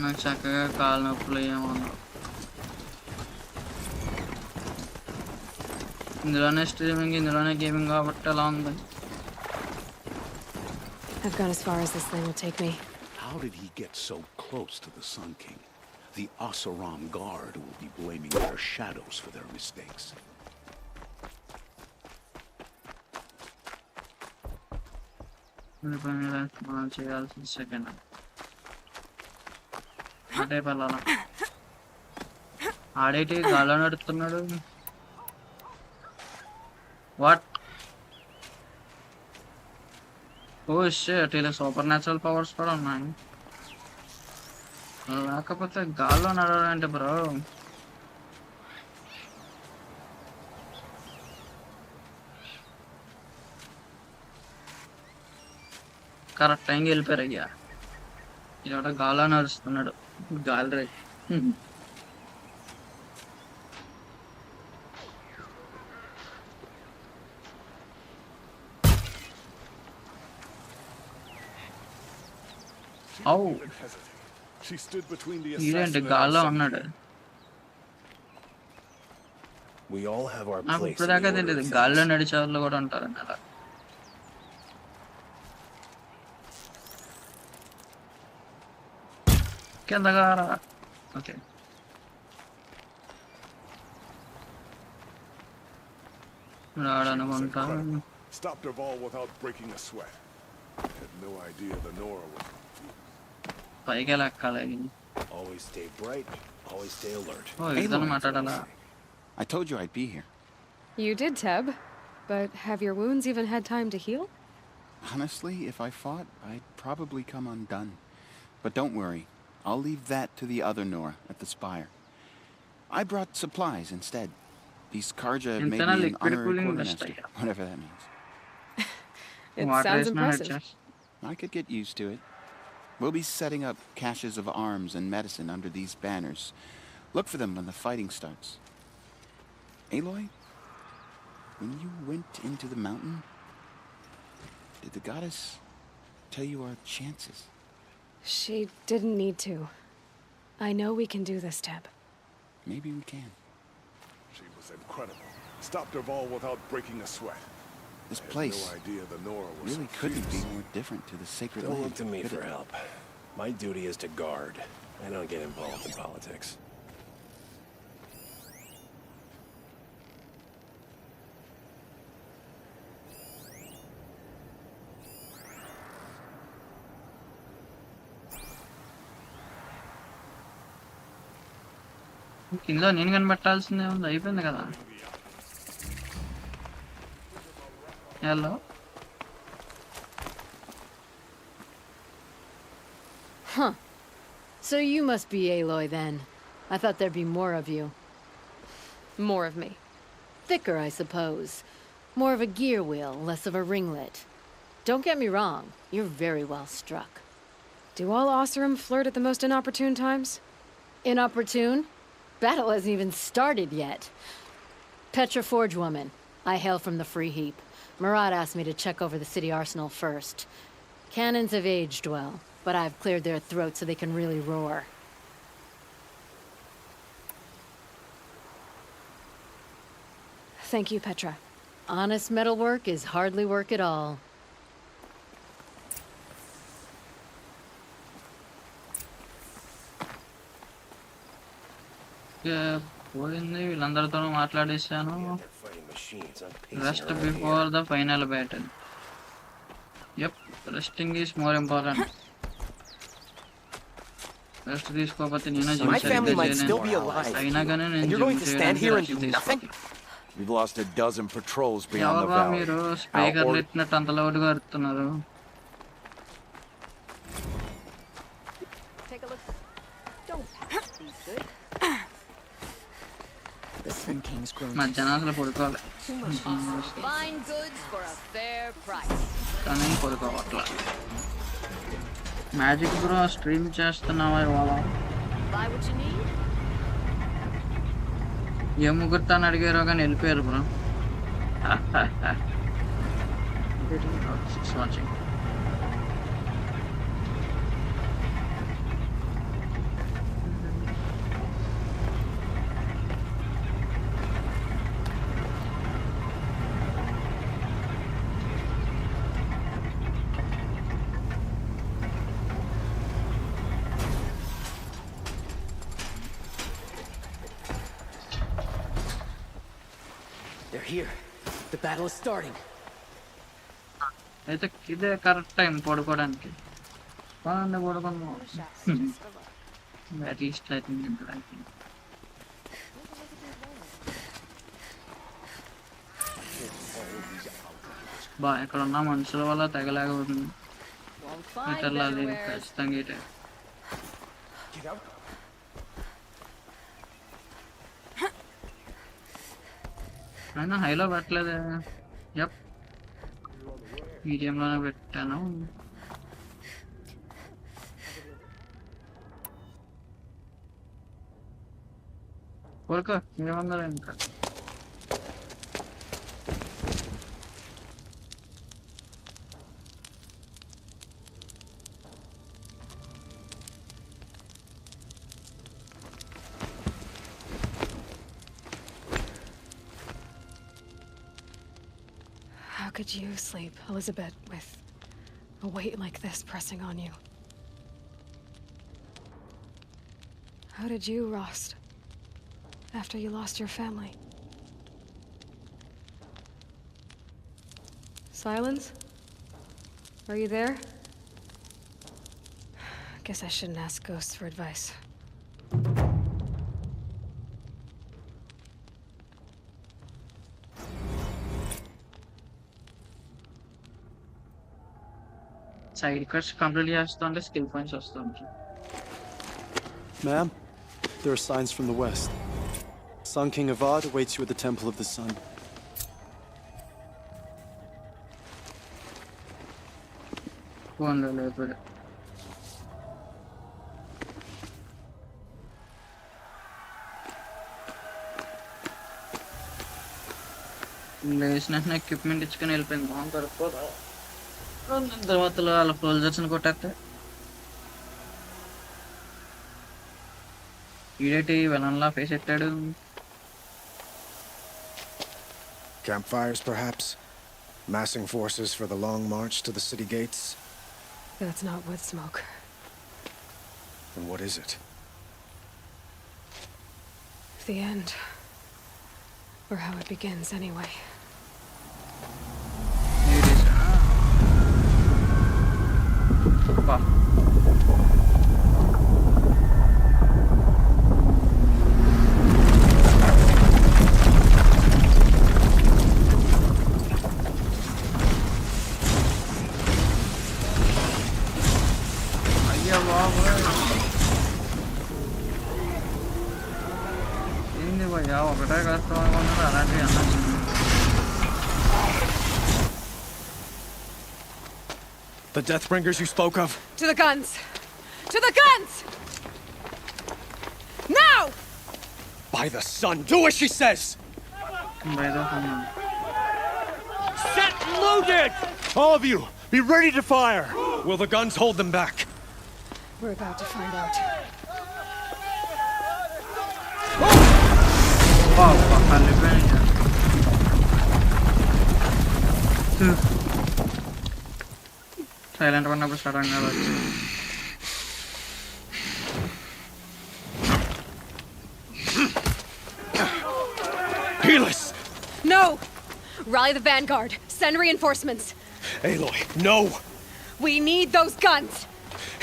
నాకు చక్కగా కాలు నొప్పులు ఏమన్నా ఇందులోనే స్ట్రీమింగ్ ఇందులోనే గేమింగ్ కాబట్టి ఎలా ఉంది. I've gone as far as this thing will take me. How did he get so close to the Sun King? The Oseram Guard will be blaming their shadows for their mistakes. మనం చేయాల్సిన second అటే పల్లాల ఆడేటి గాల్లో నడుస్తున్నాడు. What? Oh shit, ఇలా super natural powers కూడా ఉన్నాయి. లేకపోతే గాల్లో నడవడం అంటే బ్రో కరెక్ట్ టైంకి వెళ్ళిపోయారు. అయ్యా ఇలా గాల్లో నడుస్తున్నాడు. గాలి రే ఇదేంటి గాల్లో ఉన్నాడు. నాకు ఇప్పుడు దాకా తెలియదు గాల్లో నడిచే వాళ్ళు కూడా ఉంటారని. అలా కిందగా okay రాడనుకుంటా. Stopped her ball without breaking a sweat. Had no idea the Nora was. పైకి ఎలా ఎక్కాలి? Always stay bright, always stay alert. Oh, Hey, ఇతను Lawrence. మాట్లాడాలా? I told you I'd be here. You did, Teb. But have your wounds even had time to heal? Honestly, if I fought, I'd probably come undone. But don't worry. I'll leave that to the other Nora at the spire. I brought supplies instead. These Karja have made ఇంతనా me an liquid honorary cooling quartermaster, vest. whatever that means. It Water sounds is not impressive. just. I could get used to it. We'll be setting up caches of arms and medicine under these banners. Look for them when the fighting starts. Aloy, when you went into the mountain, did the goddess tell you our chances? She didn't need to. I know we can do this, Teb. Maybe we can. She was incredible. Stopped her all without breaking a sweat. This I had place no idea the Nora was really so couldn't be fierce. more different to the sacred Don't land. look to me could for it? help. My duty is to guard. I don't get involved in politics. కింద నేను కనిపెట్టాల్సిందే ఉంది, అయిపోయింది కదా. Hello, Huh. So you must be Aloy then. I thought there'd be more of you. More of me. Thicker, I suppose. More of a gear wheel, less of a ringlet. Don't get me wrong, you're very well struck. Do all Oseram flirt at the most inopportune times? Inopportune? Battle hasn't even started yet. Petra Forge woman. I hail from the Free Heap. Murad asked me to check over the city arsenal first. Cannons have aged well, but I've cleared their throats so they can really roar. Thank you, Petra. Honest metalwork is hardly work at all. పోయింది, వీళ్ళందరితోనూ మాట్లాడేసాను. Fighting machines. I'm pacing rest around before here. The final battle. Yup, resting is more important. Rest తీసుకోకపోతే నేను gym My family సరిగ్గా might still be చేయలేను. alive. అయినా కానీ నేను And you're going gym to stand చేయడానికి here and rest do nothing? తీసుకోవాలి. We've lost a dozen patrols beyond the ఎవరా valley. మీరు స్పీకర్లు ఎత్తినట్టు అంత లౌడ్గా అరుతున్నారు? Take a look. Don't pass these good. The Sun King's grown. మధ్యాహ్నం అసలు పడుకోవాలి Fine goods for a fair price. కానీ పడుకోవట్లా. మ్యాజిక్ బ్రో స్ట్రీమ్ చేస్తున్నావా ఇవాళ? Buy what you need. ఏ ముగ్గురుతాను అడిగారో కానీ వెళ్ళిపోయారు bro. Watching. They're here. The battle is starting. అయితే ఇదే కరెక్ట్ టైం పడుకోవడానికి. బాగుంది పడుకుందాం. అట్లీస్ట్ ఐ థింక్ బా ఇక్కడ ఉన్న మనుషుల వల్ల తెగలేకపోతుంది. Won't find ఇతరులు better అది wares. ఖచ్చితంగా ఇటే. Get out. అయినా హైలో పెట్టలేదే. యప్, మీడియంలోనే పెట్టాను. ఊరుకో, ఏమన్నా ఇంకా. How could you sleep, Elizabeth, with a weight like this pressing on you? How did you, Rost, after you lost your family? Silence? Are you there? Guess I shouldn't ask ghosts for advice. Side cuts complete చేస్తుంటే skill points వస్తుంటాయి. Ma'am, there are signs from the west. Sun King Avad awaits you at the Temple of the Sun. లేకపోతే లేచిన equipment ఇచ్చుకొని వెళ్ళిపోయింది. బాగా దొరకపోదా తర్వాత వాళ్ళ సోల్జర్స్ని కొట్టేస్తే ఈడేటి వెనల్లా face ఎట్టాడు. Campfires, perhaps? Massing forces for the long march to the city gates? That's not wood smoke. Then what is it? The end. Or how it begins, anyway. ఏంది భయ్యా ఒకటే కష్టం అనుకున్నారు అలాంటివి అన్నా. The Deathbringers you spoke of? To the guns! To the guns! Now! By the sun, do as she says! Set loaded! All of you, be ready to fire! Will the guns hold them back? We're about to find out. Silent ఉన్నప్పుడు sudden గా వచ్చి Helis! No! Rally the vanguard. Send reinforcements. Aloy, no! We need those guns.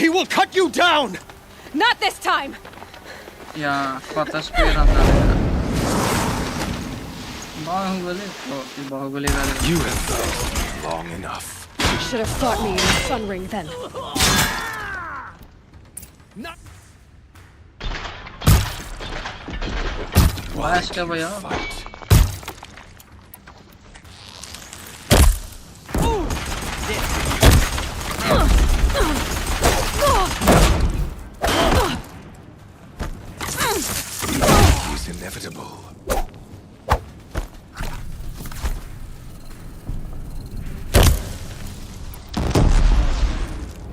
He will cut you down! Not this time! Yeah కొత్త speed అన్నారు. Baahubali Baahubali You have fought long enough. You should have fought me in the Sun Ring then. Last का भैया It's inevitable.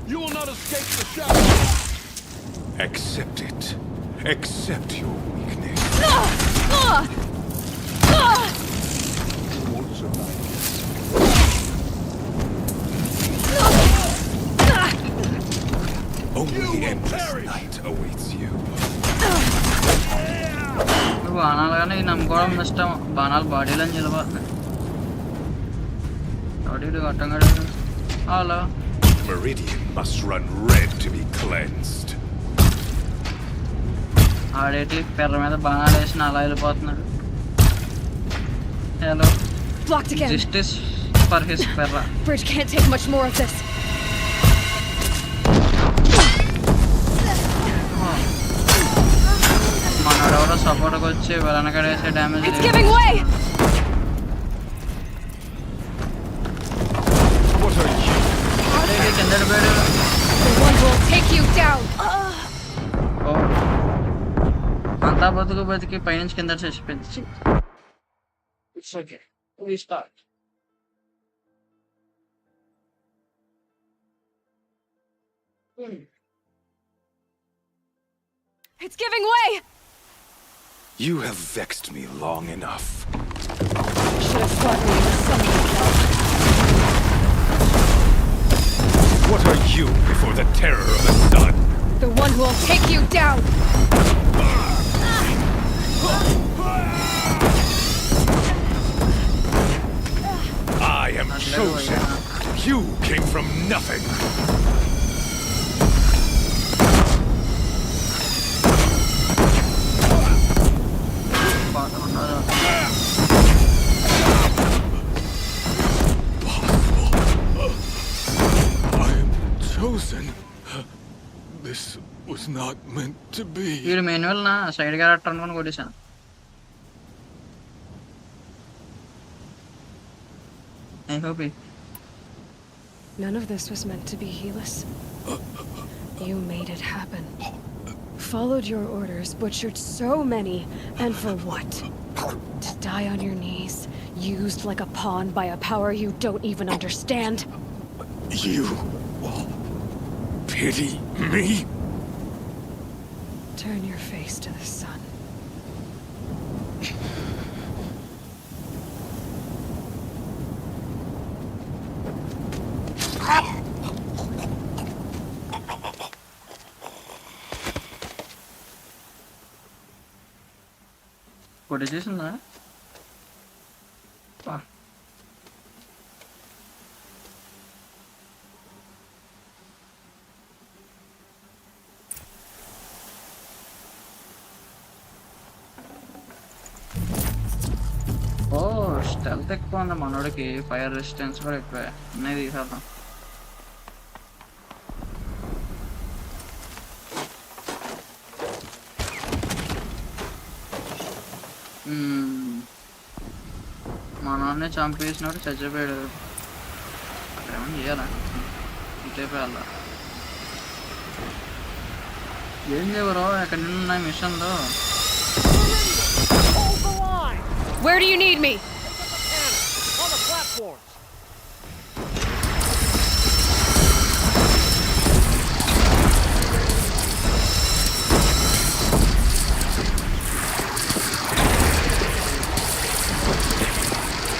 You will not escape the shadow. Accept it. Accept your weakness. Only endless night awaits you. బాణాలు కానీ నమ్ముకోవడం ఇష్టం. బాణాలు బాడీలో నిలబడుతున్నాయి. బాడీలు కట్టంగా అలా Meridian must run red to be cleansed. ఆడేటి పెర్ర మీద బాణాలు వేసిన అలా వెళ్ళిపోతున్నాడు. Hello Blocked again. Justice for his పెర్ర. Bridge can't take much more of this. మనోడు ఎవరో సపోర్ట్కి వచ్చి వెనకడేసే damage. It's giving way. What are you? కిందకి పోయాడు. The one will take you down. అంతా బతుకు బతికి పైనుంచి కింద చచ్చిపోయింది. It's okay we start. It's giving way. You have vexed me long enough. You should have fought me in the Sun Ring. What are you before the terror of the sun? The one who will take you down. I am chosen. You came from nothing. not meant to be. వీడు manual నా side character అనుకుని కొట్టేశాను. I hope it. None of this was meant to be, Helis. You made it happen. Followed your orders, butchered so many, and for what? To die on your knees, used like a pawn by a power you don't even understand? You pity me? Turn your face to the sun. కొట్టేసేసిందా? Oh stealth ఎక్కువ ఉంది మనోడికి, fire resistance కూడా ఎక్కువ. అన్నీ తీసేద్దాం. మనోడిని చంపేసినట్టు చచ్చిపోయాడు. అక్కడ ఏమన్నా చేయాలా? ఇటైపోయాలా? ఏం చేయవరో ఎక్కడ ఉన్నాయి మిషన్లో? Where do you need me? On the platforms.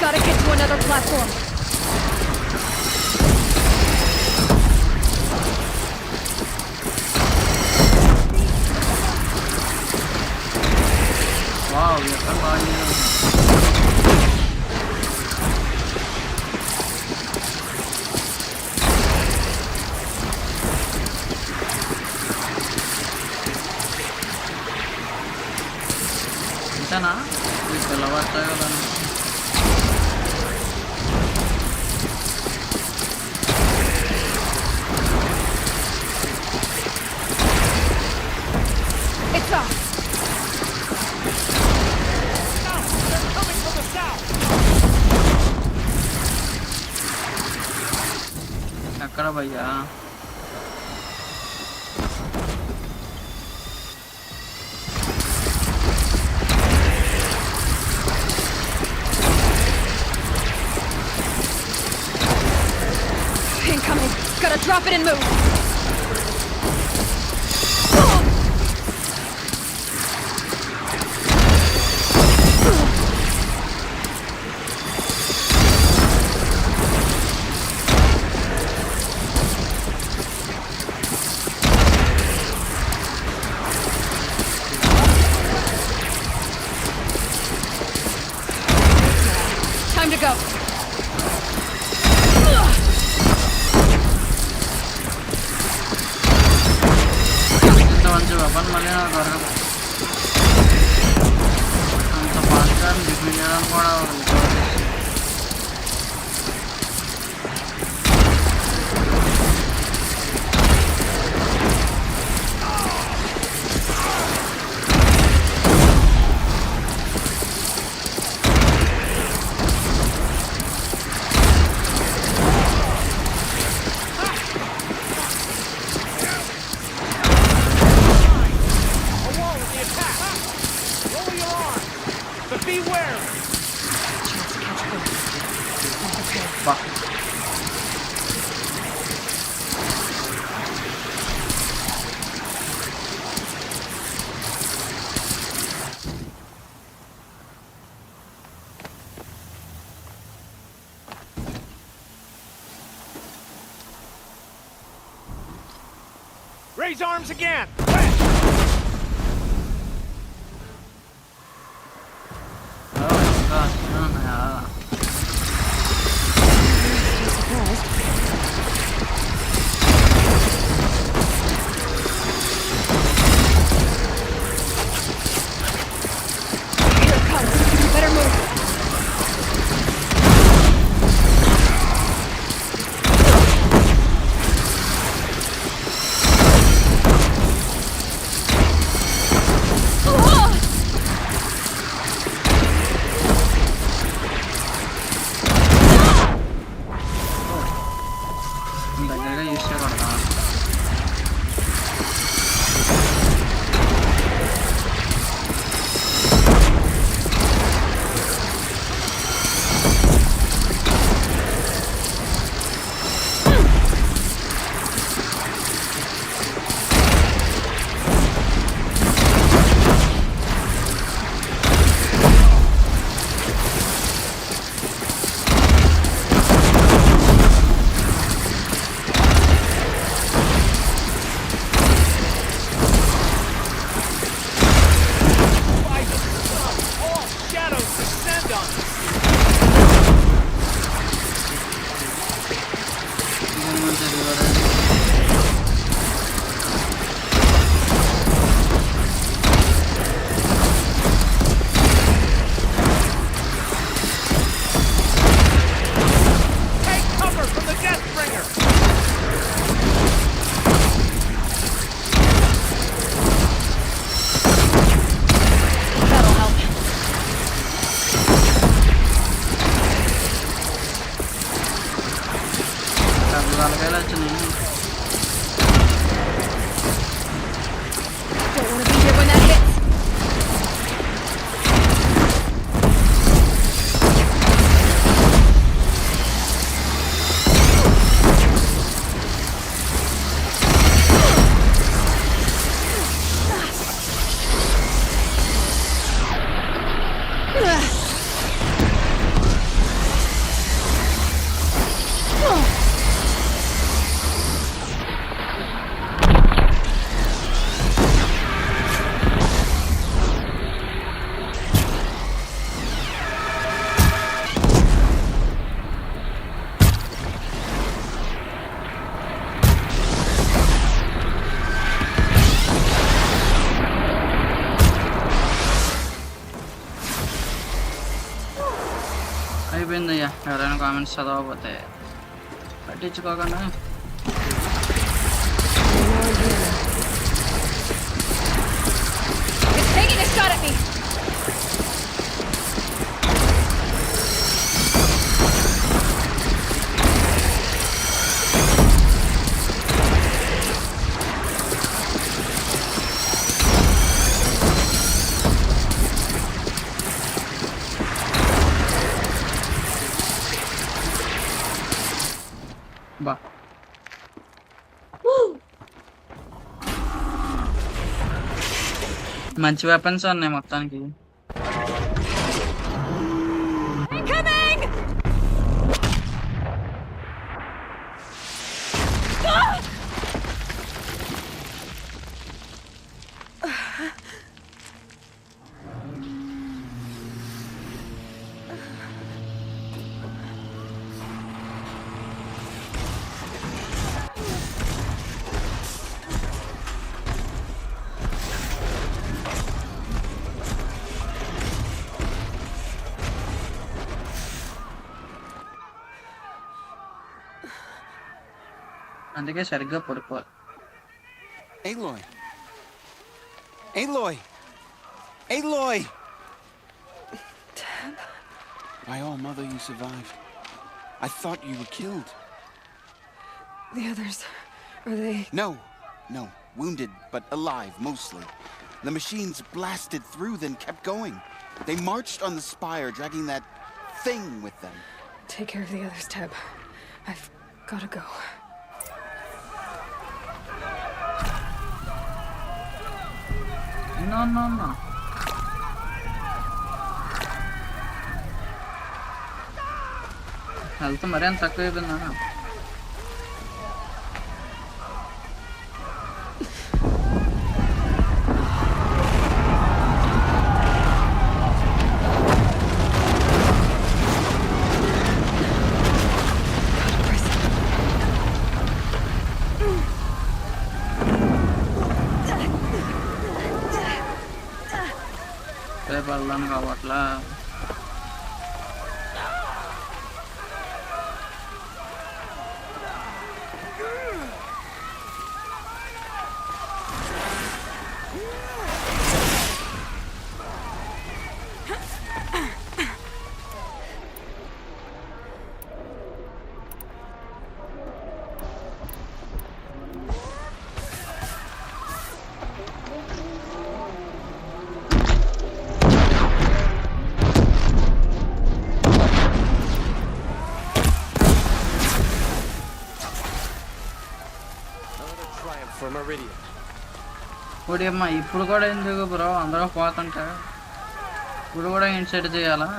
Gotta get to another platform. Wow, you're combining. Sana, itu lewat saya kan. It's off. No, they're coming from the south. ఎక్కడ భయ్యా? Incoming. Gotta drop it and move. Time to go. మంచి weapon మళ్ళీ నాకు దొరకదు. అంత ఫాస్ట్గా defend చేయడం కూడా Raise arms again! అయిపోయిందయ్యా, ఎవరైనా కామెంట్స్ చదవకపోతే పట్టించుకోకుండా. It's taking a shot at me! బా మంచి వెపన్స్ ఉన్నాయి మొత్తానికి. Incoming! అందుకే సరిగ్గా పడుకోవాలి. Aloy! Aloy! Aloy! Dad? My all mother, you survived. I thought you were killed. The others, are they... No. Wounded, but alive, mostly. The machines blasted through, then kept going. They marched on the spire, dragging that thing with them. Take care of the others, Teb. I've gotta go. No. Health మరీ అంత తక్కువ అయిపోయిందా? రేపు వెళ్ళాను కాబట్లా ఇప్పుడు అమ్మా ఇప్పుడు కూడా ఎందుకు బ్రో అందరూ పోతుంటా ఇప్పుడు కూడా ఇన్సైడ్ చేయాలా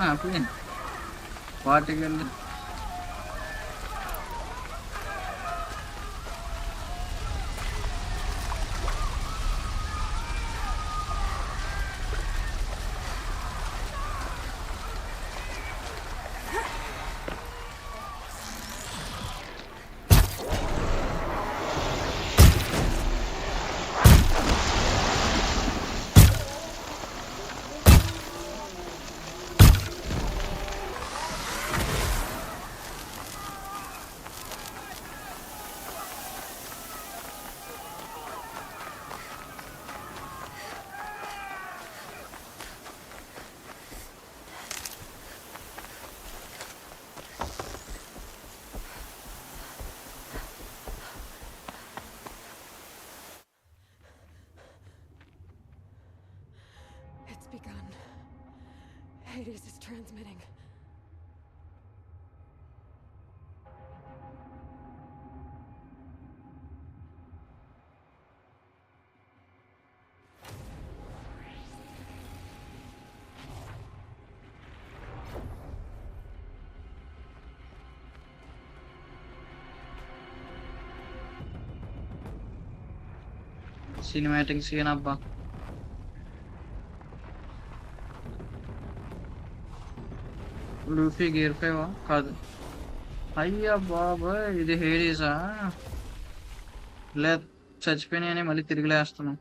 వాటికి వెళ్ళి It's begun. Hades is transmitting. Cinematic scene అబ్బా. లూఫీ గేర్ 5 కాదు. అయ్యా బాబాయ్ ఇది హేడీసా? లేదు చచ్చిపోయినాయని మళ్ళీ తిరిగి లేస్తున్నాం.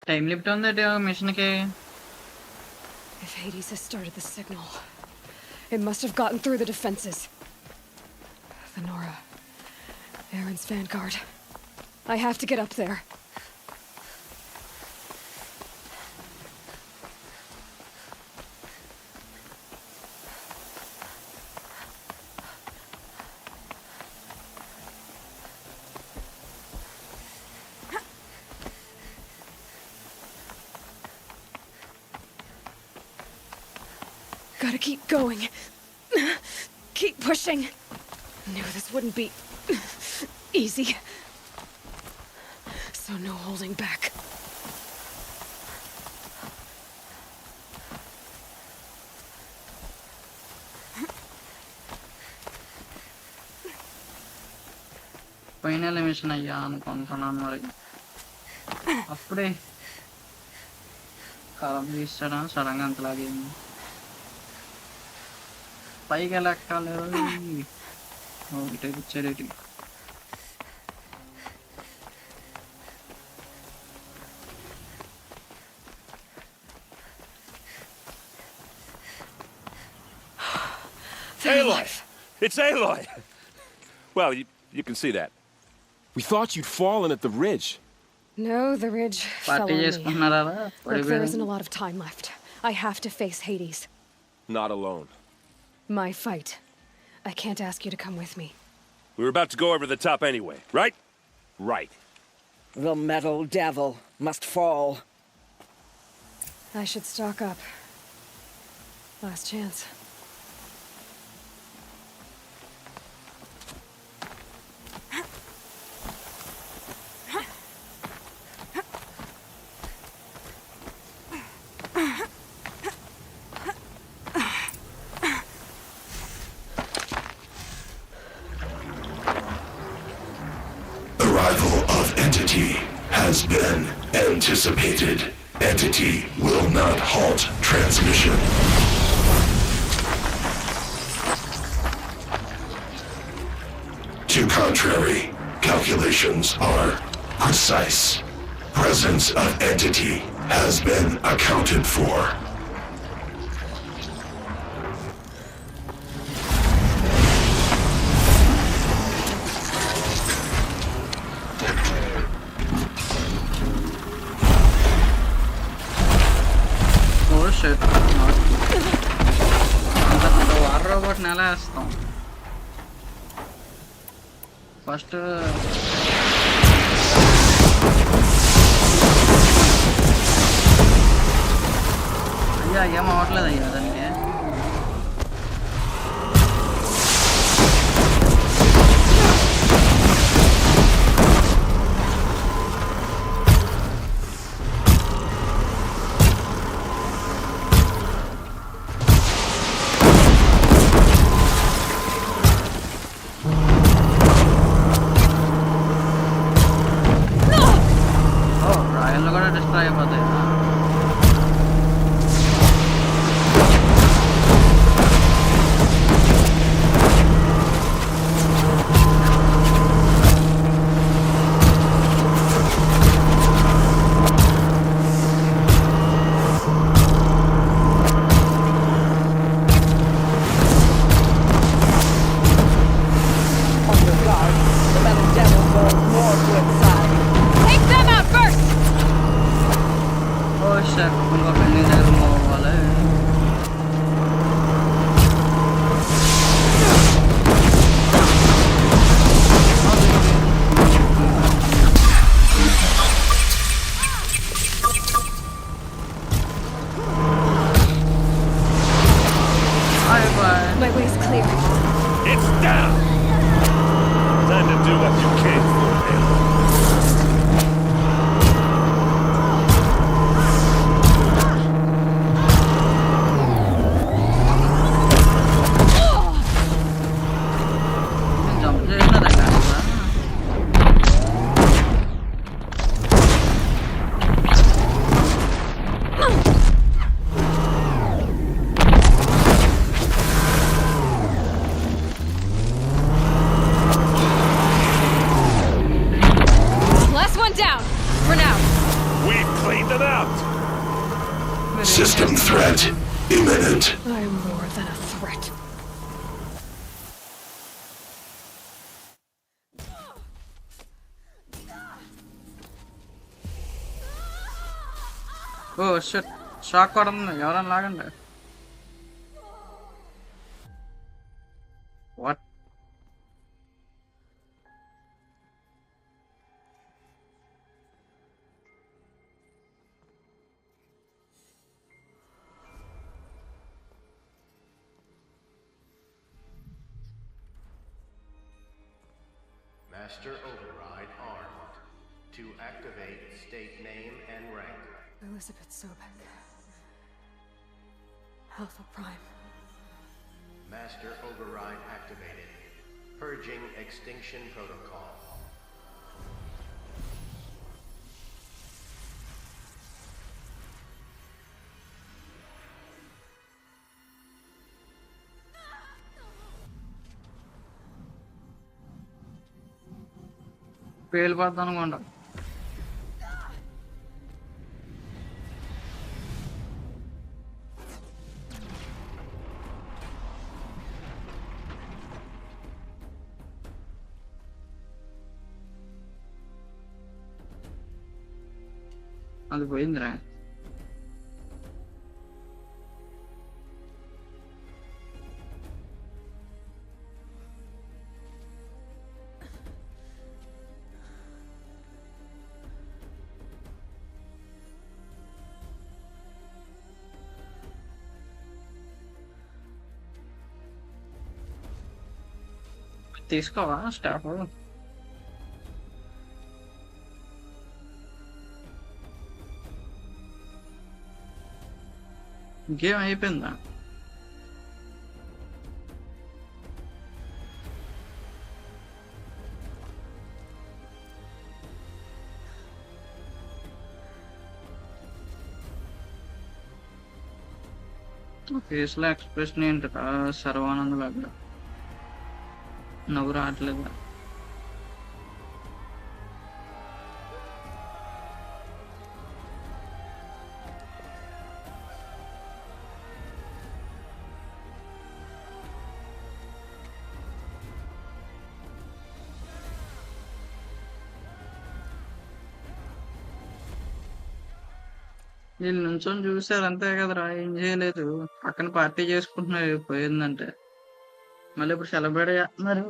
టైం లిమిట్ ఉంది మిషన్కి. If Hades has started the signal, it must have gotten through the defenses. The Nora. Aaron's vanguard. I have to get up there. Gotta keep going. Keep pushing. Knew this wouldn't be easy. So no holding back. Final mission అయ్యా అనుకుంటున్నాను. మరి అప్పుడే కాలం తీస్తాడా సడన్గా అంతలాగేమి పైకి ఎలా ఎక్కాలి? ఒకటి ఇచ్చారేటి. Aloy! It's Aloy! Well, you can see that. We thought you'd fallen at the ridge. No, the ridge fell on me. Look, there isn't a lot of time left. I have to face Hades. Not alone. My fight. I can't ask you to come with me. We were about to go over the top anyway, right? Right. The metal devil must fall. I should stock up. Last chance. Arrival of Entity has been anticipated. Entity will not halt transmission. To contrary, calculations are precise. Presence of Entity has been accounted for. Water robot ఎలా వేస్తాం first? అయ్యా ఏం అవ్వట్లేదు అయ్యా దానికి. My way's clear. It's down! Time to do what you came for, Aloy. We've cleaned them out! System threat imminent. I'm more than a threat. Oh shit. Shock కొడుతుంది ఎవరైనా లాగండి. What? Master override armed. To activate, state name and rank. Elizabeth Sobek. Alpha Prime. Master override activated. Purging extinction protocol. పేలిపోద్ది అనుకోండి. అది పోయిందిరా. తీసుకోవా staff? Game అయిపోయిందా? Face లో expression ఏంటరా Sharwanand లాగా నవ్వు రావట్లేదు. వీళ్ళు నుంచొని చూసారు అంతే కదరా, ఏం చేయలేదు. పక్కన పార్టీ చేసుకుంటున్నారు పోయిందంటే. మళ్ళీ ఇప్పుడు సెలబ్రేట్ చేస్తున్నారు.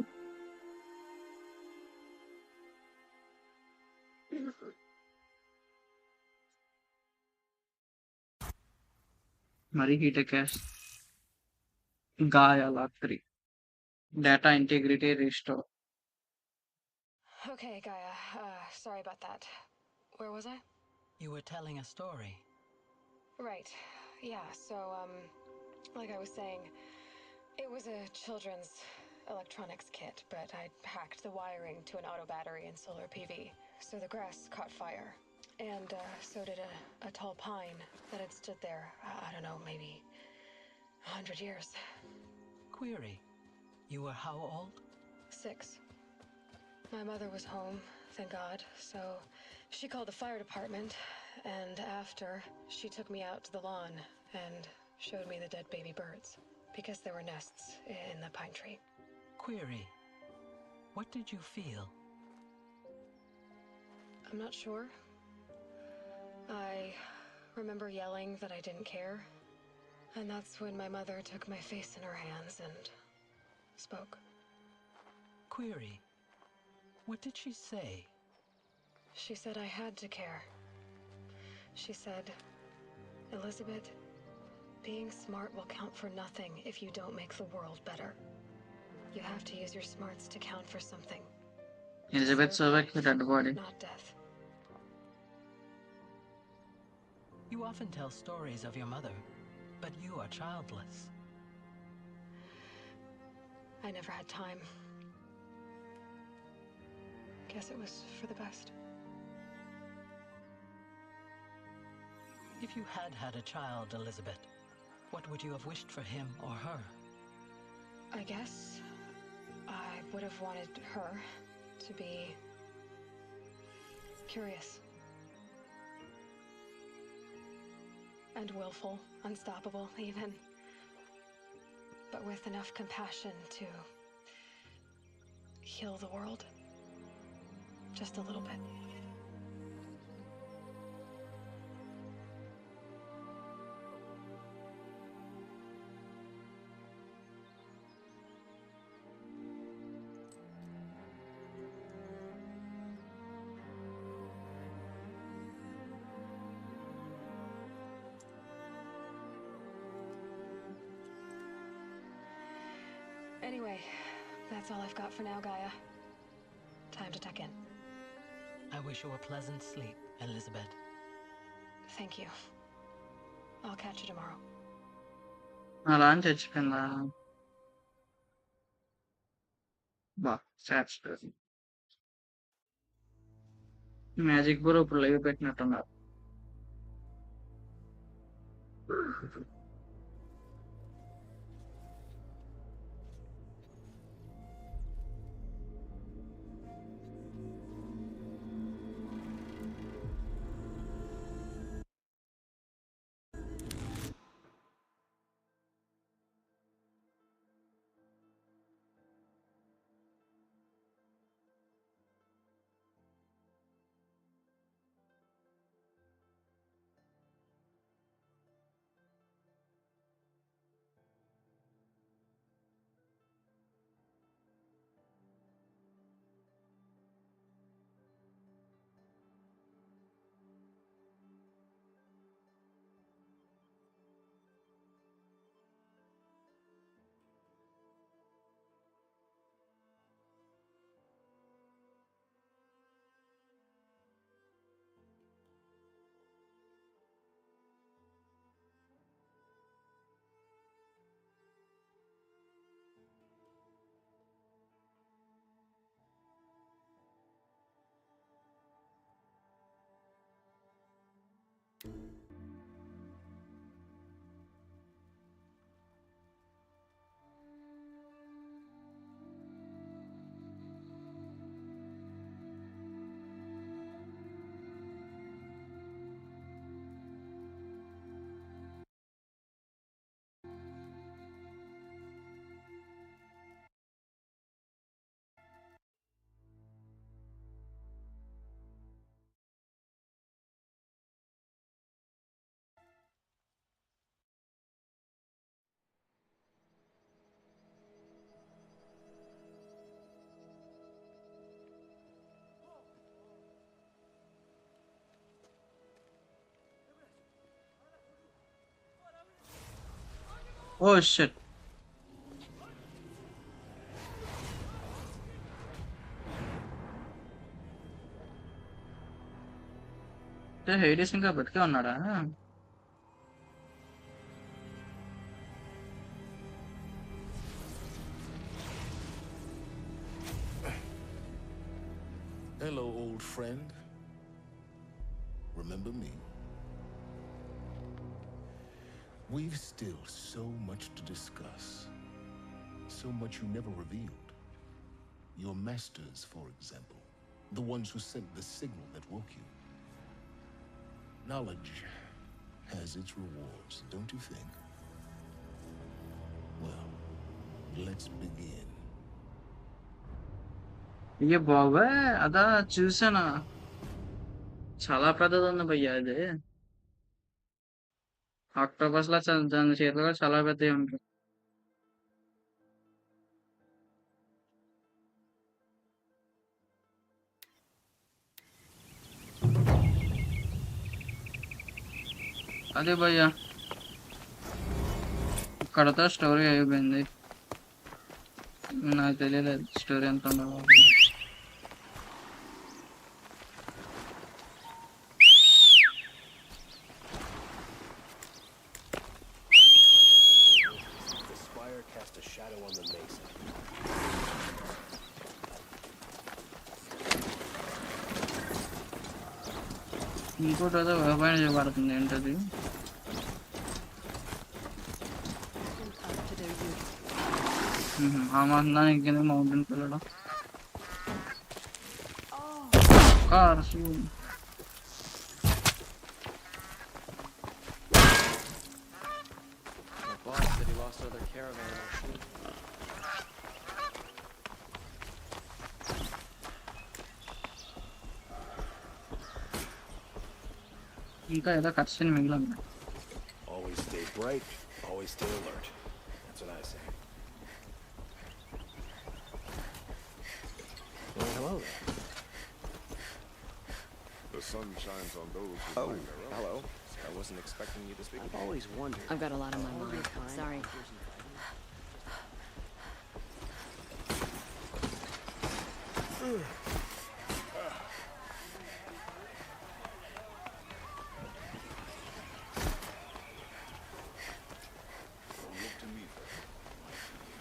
మరి హీటెక్యాష్ గాయాల 3 data integrity restore. Okay, Gaia. Sorry about that. Where was I? You were telling a story. Right. Yeah, so, like I was saying, it was a children's electronics kit, but I'd hacked the wiring to an auto battery and solar PV, so the grass caught fire. And, so did a tall pine that had stood there, I don't know, maybe 100 years. Query. You were how old? 6. My mother was home, thank God, so she called the fire department, and after, she took me out to the lawn and showed me the dead baby birds, because there were nests in the pine tree. Query. What did you feel? I'm not sure. I remember yelling that I didn't care, and that's when my mother took my face in her hands and spoke. Query. What did she say? She said I had to care. She said, Elizabeth, being smart will count for nothing if you don't make the world better. You have to use your smarts to count for something. Elizabeth Sobek, dead body. Not death. You often tell stories of your mother, but you are childless. I never had time. Guess it was for the best. If you had had a child, Elizabeth, what would you have wished for him or her? I guess I would have wanted her to be curious. and willful, unstoppable even. But with enough compassion to heal the world. Just a little bit. Anyway, that's all I've got for now, Gaia. Time to tuck in. I wish you a pleasant sleep, Elizabeth. Thank you. I'll catch you tomorrow. అలా అని చచ్చిపోయిందా? బా sad story. Magic bro ఇప్పుడు live పెట్టినట్టున్నారు. Oh shit. హైడీస్ ఇంకా బతికే ఉన్నాడా? Hello, old friend. Remember me? We've still so much to discuss. So much you never revealed. Your masters, for example. The ones who sent the signal that woke you. Knowledge has its rewards, don't you think? Well, let's begin. అయ్యో బాబా, అదా చూసానా? చాలా పెద్దది ఉంది భయ్యా అది. Octopus లా దాని చేతులు కూడా చాలా పెద్దవి ఉంటాయి. అదే భయ్యా, ఇక్కడతో స్టోరీ అయిపోయింది. నాకు తెలియలేదు స్టోరీ ఎంత ఉండదు. ఇంకోటి ఏదో పైన చేయబడుతుంది, ఏంటది? ఆ మాత్రం ఇంకేంది mountain పిల్లడం. lost other caravan or sheep. ఇంకా ఏదో కట్సిన మిగిలింది. Always stay bright, always stay alert. That's what I say. Well, hello there. The sun shines on those who find their own. Hello. I wasn't expecting you to speak. I've always wondered. I've got a lot on my mind. Sorry.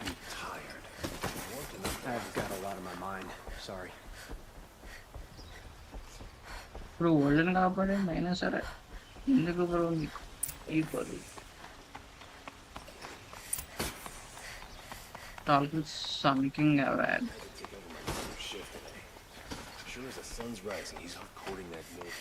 I'm tired. I've got a lot on my mind. Sorry. ఇప్పుడు ఓల్డెన్ కాబట్టి అయినా సరే ఎందుకు bro నీకు ఈ పని talk sun king award. As sure as the sun's rising, he's off courting that milk.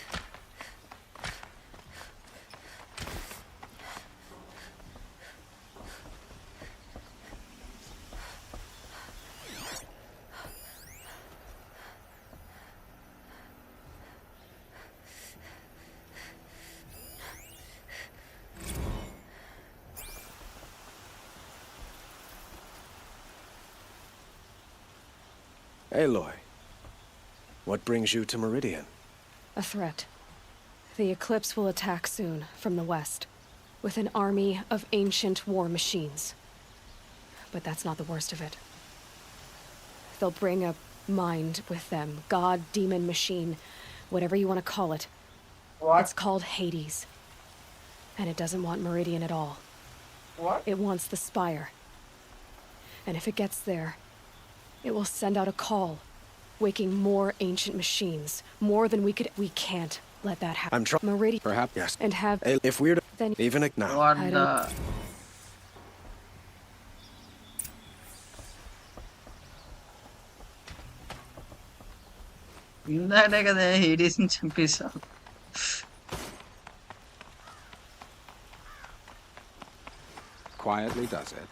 Aloy, what brings you to Meridian? A threat. The Eclipse will attack soon from the west, with an army of ancient war machines. But that's not the worst of it. They'll bring a mind with them, god, demon, machine, whatever you want to call it. What? It's called Hades. And it doesn't want Meridian at all. What? It wants the Spire. And if it gets there, it will send out a call, waking more ancient machines, more than we can't let that happen. I'm trying. Meridian. Perhaps. Yes. And have. If we're to. Then. Even now. What I the don't. ఇందాడే కదా హేడీస్ని చంపేశావు. Quietly does it.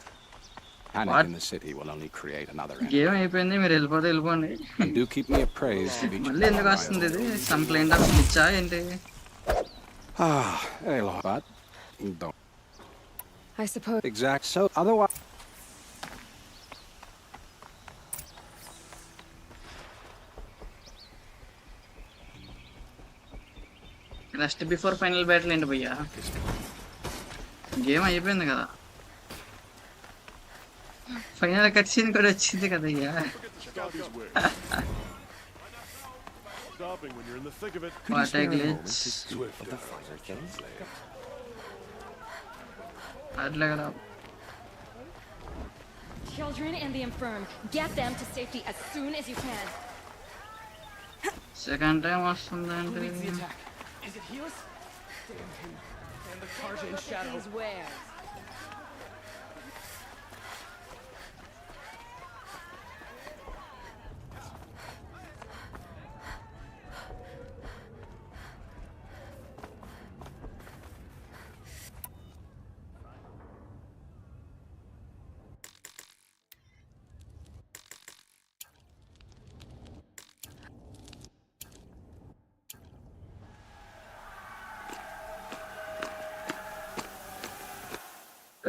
Panic What? in the city will only create another game enemy. అయిపోయింది, మీరు వెళ్ళిపోండి. And do keep me appraised of each మళ్ళీ ఎందుకు వస్తుంది ఇది? Complaint of ఇచ్చా ఏంటి? Ah, Aloy, but don't. I suppose. Exact. So otherwise. Next before final battle ఏంటి భయ్యా? గేమ్ అయిపోయింది కదా, ఫైనల్ కట్ సీన్ కూడా వచ్చింది కదయ్యా. Stopping when you're in the thick of it. What a glitch. అట్లా కదా. Children and the infirm, get them to safety as soon as you can. Second time వస్తుందండి. Is it Helis? Damn him. And the Tarja in shadow. These wares.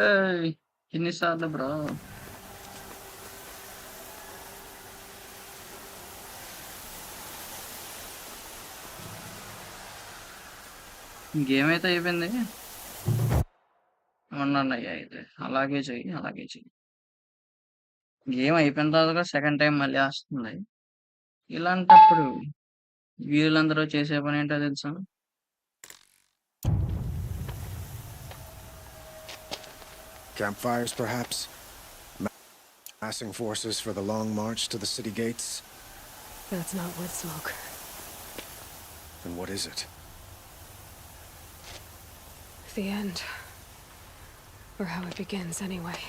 ఏయ్, ఎన్నిసార్లు bro? Game అయితే అయిపోయింది. ఉన్నాయ్యా అయితే అలాగే చెయ్యి. గేమ్ అయిపోయిన తర్వాత సెకండ్ టైం మళ్ళీ వస్తుంది. ఇలాంటప్పుడు వీళ్ళందరూ చేసే పని ఏంటో తెలుసా? Campfires, perhaps? Massing forces for the long march to the city gates? That's not wood smoke. Then what is it? The end. Or how it begins, anyway.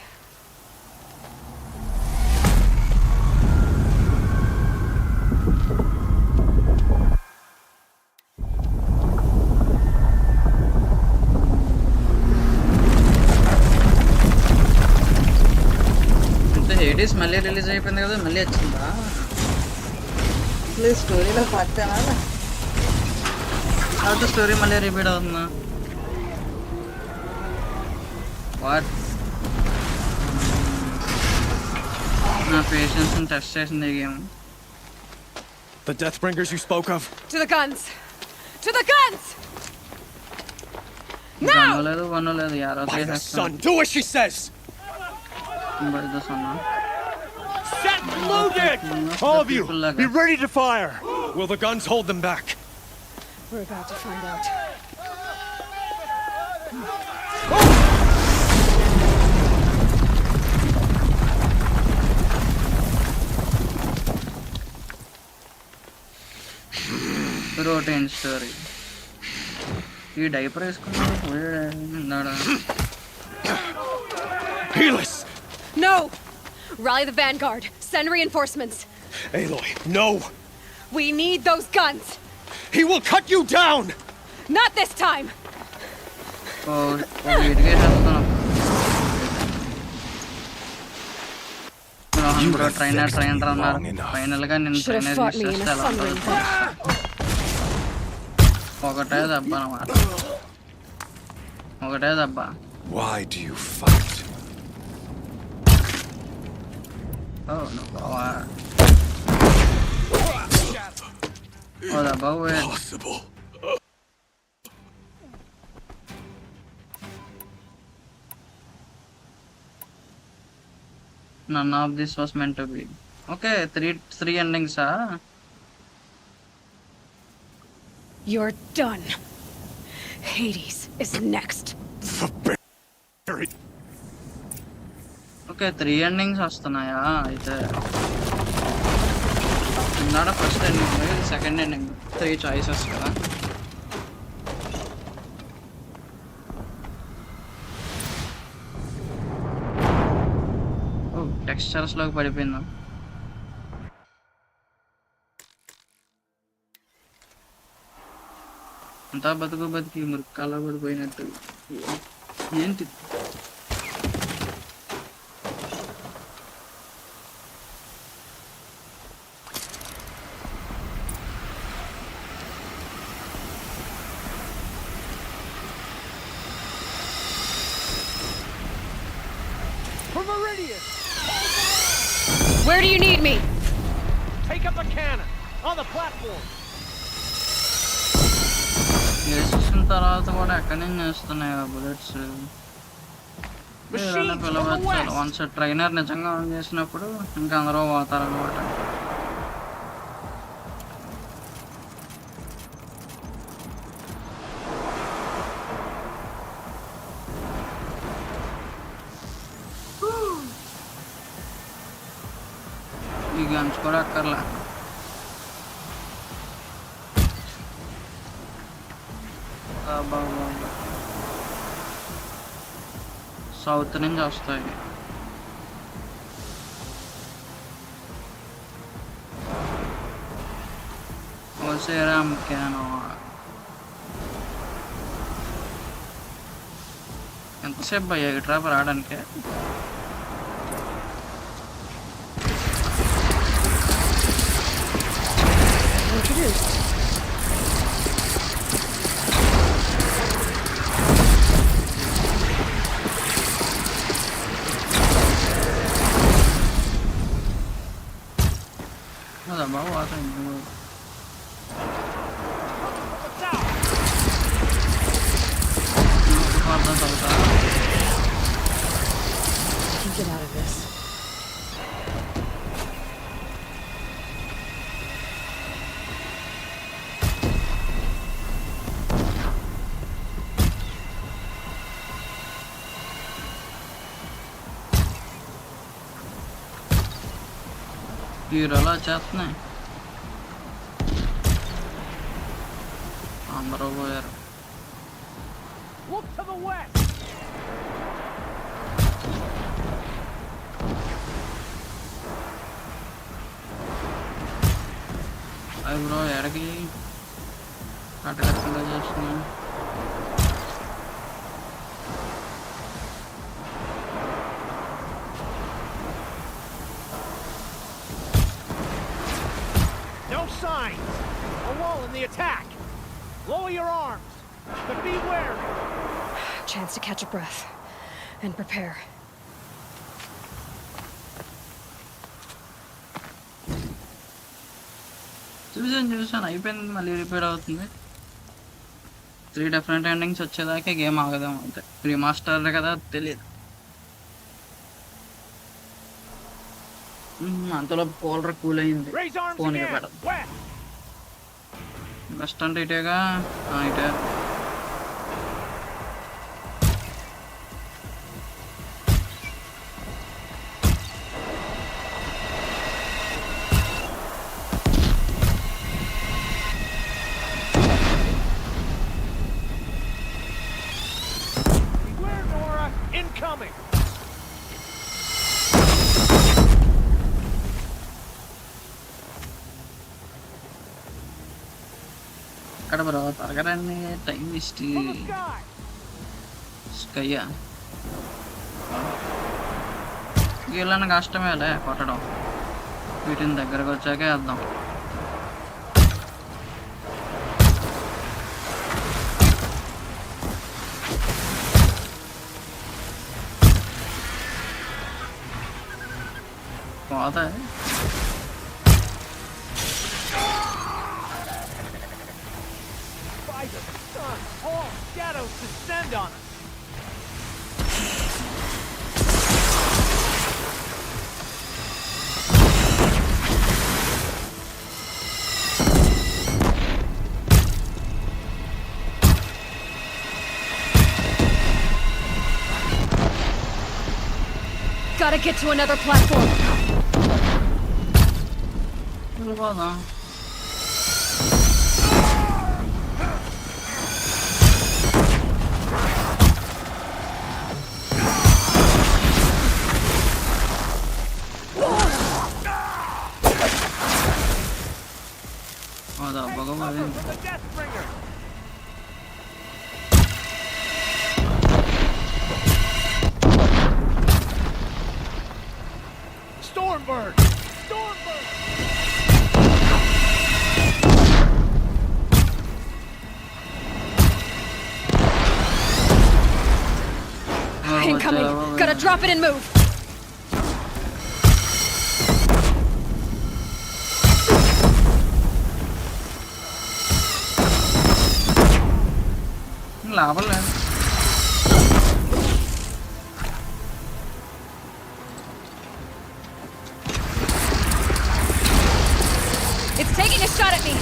Series మళ్ళీ రిలీజ్ అయిపోయింది కదా, మళ్ళీ వచ్చిందా? అసలు స్టోరీలో పట్టేనా లేకపోతే స్టోరీ మళ్ళీ రిపీట్ అవుతుందా? వాట్ నా పేషెన్స్ టెస్ట్ చేసింది ఈ game. The Deathbringers you spoke of? To the guns! To the guns! Now! By the sun, do as she says! By the sun, set loaded! All of you, be ready to fire! Will the guns hold them back? We're about to find out. Routine story. ఈ diaper వేసుకున్నాడు పోయాడా? Helis! No! Rally the vanguard. Send reinforcements. Aloy, no! We need those guns. He will cut you down! Not this time! Oh, ఇటుకే చేస్తున్నాం. Trainer అన్నారు. Final గా నేను trainer ఒకటే దెబ్బ అన్నమాట. ఒకటే దెబ్బ. Why do you fight? Oh no, oh దెబ్బ possible. None of this was meant to be. Okay, three endings, You're done. Hades is next. Okay, 3 endings వస్తున్నాయా అయితే? Not a first ending, second ending. 3 choices కదా. Oh, textures లోకి పడిపోయిందా? అంతా బతికి మురికాల పడిపోయినట్టు ఏంటి? Where do you need me? Take up a cannon on the platform. వేసేసిన తర్వాత కూడా ఎక్కడి నుంచి వస్తున్నాయి బుల్లెట్స్? పిలవచ్చు. వన్స్ ట్రైనర్ నిజంగా ఆన్ చేసినప్పుడు ఇంకా అందరూ పోతారనమాట. ఈ గన్స్ కూడా అక్కర్లే. సౌత్ నుంచి వస్తాయి. ఓసేరామ్ క్యానో ఎంతసేపు అయ్యా ఈ ట్రాప్ రావడానికి? బాబు వాతాయి Get out of this. హీరోలా చేస్తున్నాయి. అందరూ పోయారు. Look to the west. అవి బ్రో ఎడకి అటకట్టగా చేస్తున్నా. from the attack. Lower your arms, but be wary. Chance to catch a breath and prepare. చూసాను అయిపోయింది, మళ్ళీ రిపేర్ అవుతుంది. 3 డిఫరెంట్ ఎండింగ్స్ వచ్చేదాకా గేమ్ ఆగదాం అంతే. రీమాస్టర్ కదా తెలియదు. అంతలో కూలర్ కూల్ అయింది, ఫోన్ పెట్టదు. బెస్ట్ అంటే ఇటేగా, ఇటే. Incoming! అక్కడ బ్రో త్వరగానే టైం వేస్ట్. స్కయ్యా వీళ్ళని కష్టమేలే కొట్టడం. వీటిని దగ్గరకు వచ్చాకే వేద్దాం. పోతా By the sun, all shadows descend on us. Gotta get to another platform. పోదాం. భగవాన్ Stormbird! Stormbird! Incoming! Gotta drop it and move! లాభం లేదు. It's taking a shot at me!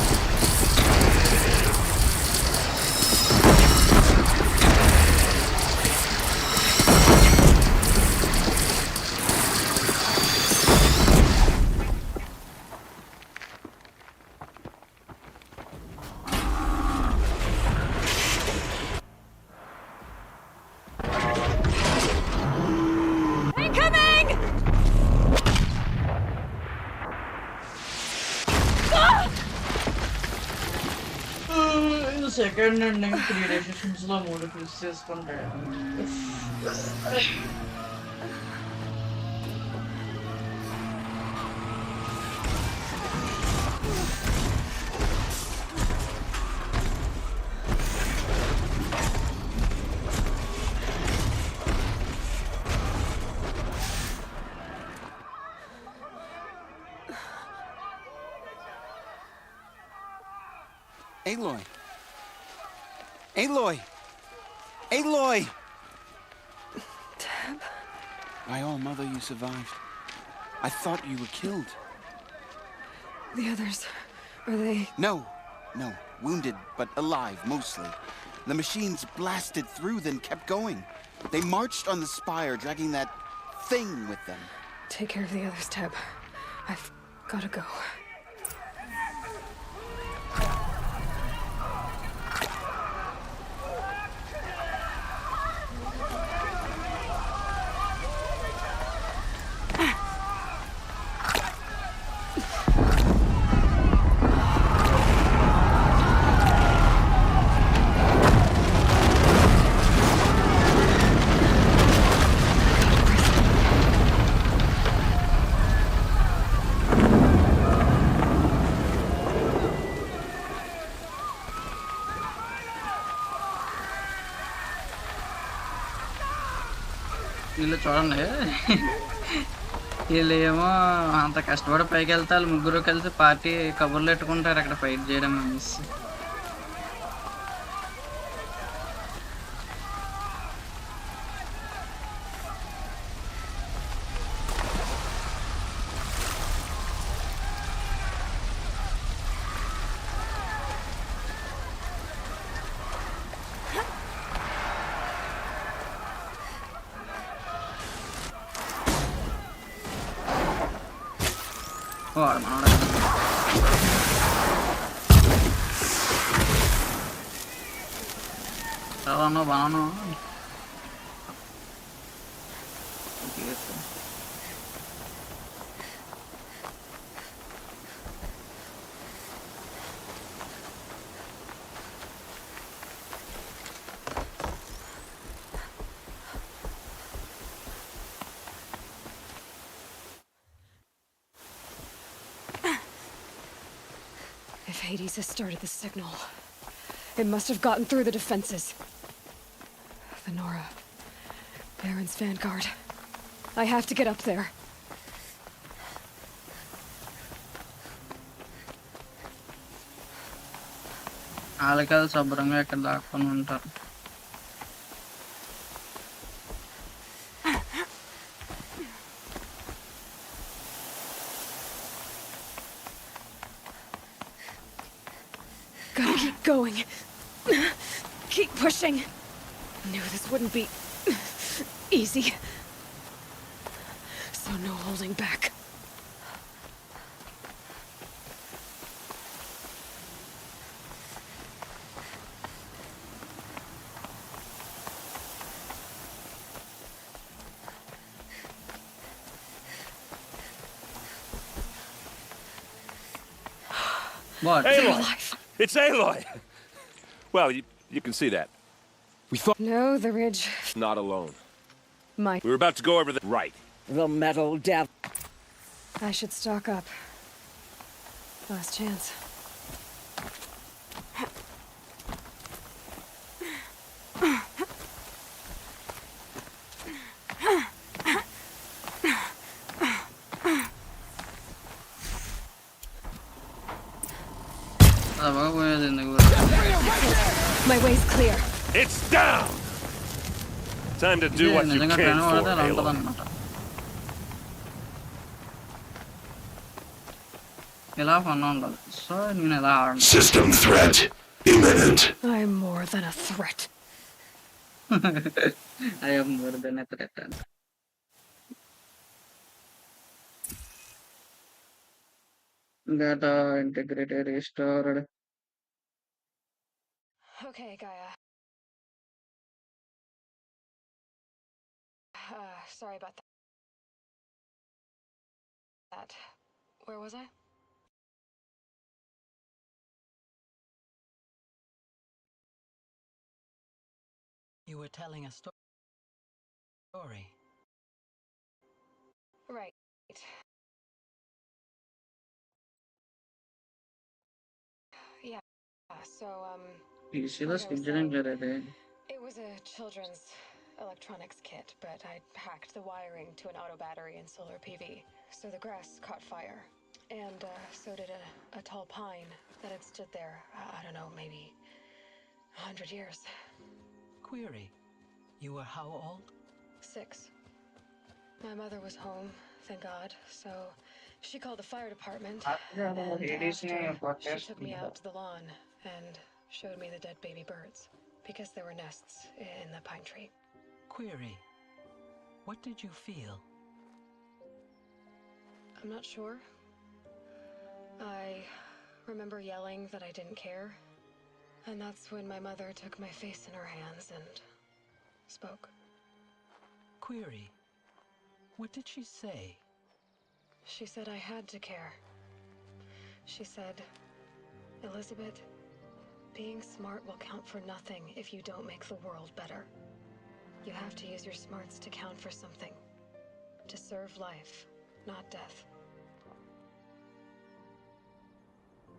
Second ending 3 decisions లో 3 ఫిక్స్ చేసుకుంటే Aloy! Aloy! Aloy! Tab? My all mother, you survived. I thought you were killed. The others, are they? No. Wounded, but alive, mostly. The machines blasted through, then kept going. They marched on the spire, dragging that thing with them. Take care of the others, Tab. I've gotta go. వీళ్ళు చూడండి వీళ్ళు ఏమో అంత కష్టపడి పైకి వెళ్తారు ముగ్గురు కలిసి పార్టీ కబుర్లు పెట్టుకుంటారు అక్కడ ఫైట్ చేయడం అనేసి వాడు మనోడు చాలా Banu If Hades has started the signal, it must have gotten through the defenses. The Nora. Baron's vanguard. I have to get up there. వాళ్ళకి శుభ్రంగా ఇక్కడ దాక్కుని ఉంటారు Gotta keep going. Keep pushing. Knew this wouldn't be easy. So no holding back. What? Aloy! It's Aloy! Well, you can see that. We thought... No, the ridge. Not alone. My... We were about to go over the... Right. The metal devil. I should stock up. Last chance. My way's clear. It's down! Time to do what you can for Aloy. ఇలా fun ఉండదు so నేను ఎలా ఆడను System threat imminent. I'm more than a threat. I am more than a threat. Data integrated restored. Okay, Gaia. Sorry about that. Where was I? You were telling a story. Right. Yeah. So, PCలో like I was స్కిడ్జింగ్ saying, జరిగేది it was a children's electronics kit, but I'd hacked the wiring to an auto battery and solar PV. So the grass caught fire. And so did a tall pine that had stood there, I don't know, maybe 100 years. Query. You were how old? 6. My mother was home, thank God, so she called the fire department. And after, she took me out to the lawn and showed me the dead baby birds, because there were nests in the pine tree. Query. What did you feel? I'm not sure. I remember yelling that I didn't care. And that's when my mother took my face in her hands and spoke. Query. What did she say? She said I had to care. She said, Elizabeth, being smart will count for nothing if you don't make the world better. You have to use your smarts to count for something. To serve life, not death.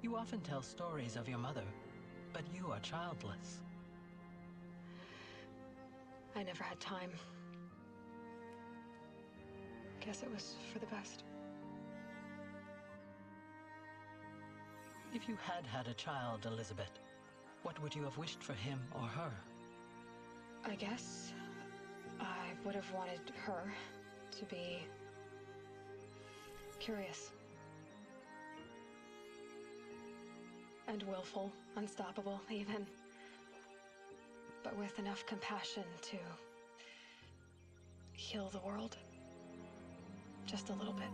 You often tell stories of your mother, but you are childless. I never had time. guess it was for the best. If you had had a child, Elizabeth, what would you have wished for him or her? I guess I would have wanted her to be curious and willful, unstoppable even, but with enough compassion to heal the world just a little bit.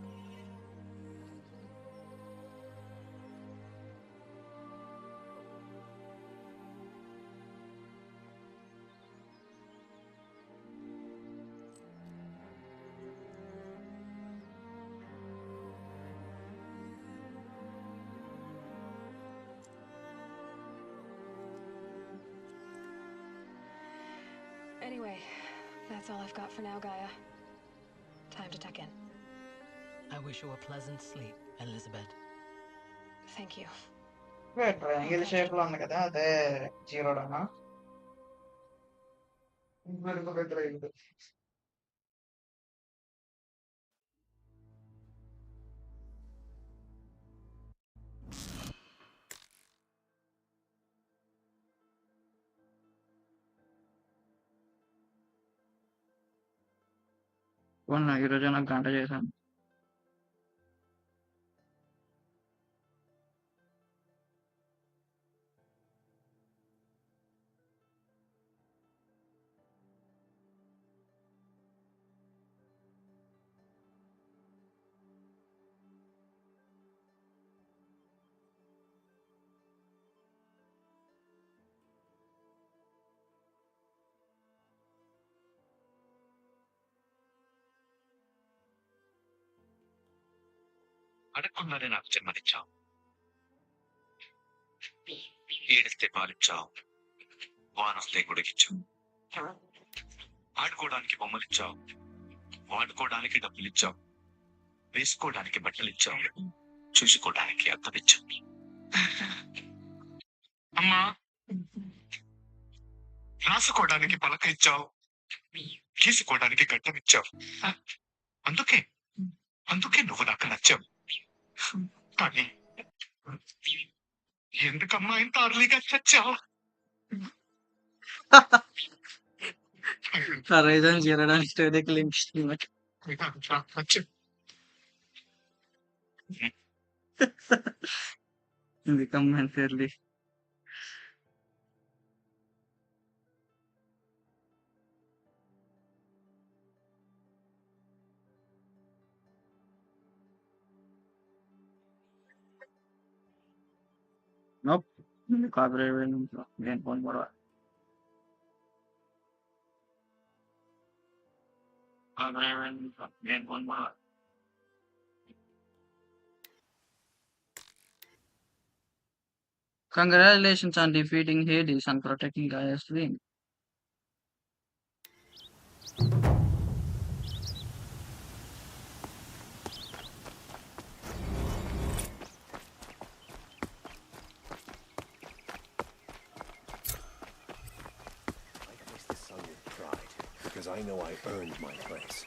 Anyway, that's all I've got for now, Gaia. Time to tuck in. I wish you a pleasant sleep, Elizabeth. Thank you. Triangle shape లో ఉంది కదా, అదే జీరోడనా? ఇంకొక triangle. ఈరోజు నాకు గంట చేశాను. అడగకుండానే నాకు జన్మనిచ్చావు, ఏడిస్తే పాలిచ్చావు, వానొస్తే గుడికిచ్చావు, ఆడుకోవడానికి బొమ్మలిచ్చావు, వాడుకోవడానికి డబ్బులిచ్చావు, వేసుకోవడానికి బట్టలిచ్చావు, చూసుకోవడానికి అద్దమిచ్చావు. అమ్మా, రాసుకోవడానికి పలక ఇచ్చావు, గీసుకోవడానికి గడ్డమిచ్చావు. అందుకే అందుకే నువ్వు నాకు నచ్చావు. కానీ ఎందుకమ్మా ఇంత అర్లీగా చచ్చావు? రైజన్ జీరడానికి స్టోరీకి లింక్ ఇస్తుంది. ఇది comment early. Nope. Copyright game phone more. Game phone more. Congratulations on defeating Hades and protecting Gaia's dream. Because I know I earned my place.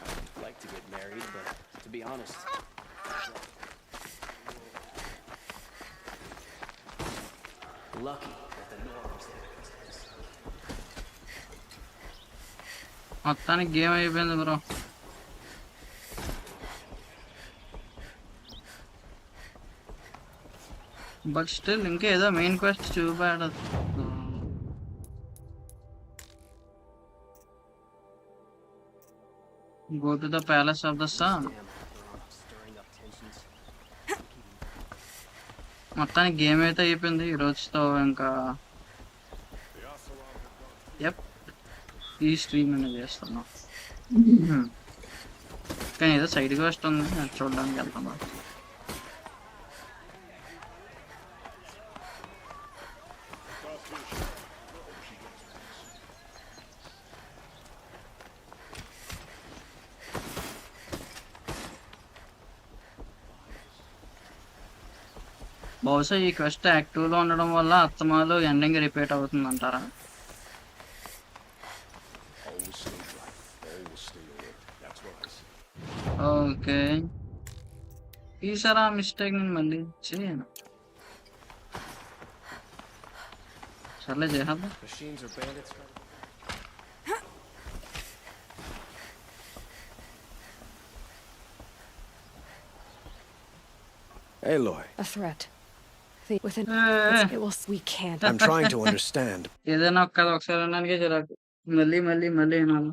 I'd like to get married, but to be honest, lucky that the norm was there. మొత్తానికి game అయిపోయింది bro. But still ఇంకేదో main quest చూపాడు. Go to the palace of the sun. మొత్తానికి game అయితే అయిపోయింది ఈరోజుతో. ఇంకా ఈ stream అనేది చేస్తున్నాం. కానీ ఏదో సైడ్ క్వెస్ట్ ఉంది, చూడడానికి వెళ్తాం. బహుశా ఈ క్వెస్ట్ యాక్టివ్లో ఉండడం వల్ల అత్తమాలు ఎండింగ్ రిపీట్ అవుతుంది అంటారా? ఓకే. ఈసారి ఆ మిస్టేక్ నేను మళ్ళీ చేయను. సర్లే చేసేద్దాం. Machines or bandits? Aloy. A threat. Within it will. We can't. I'm trying to understand. ఏదైనా ఒక్కది ఒకసారి అనడానికే చిరాకు. మళ్ళీ మళ్ళీ మళ్ళీ వినాలి.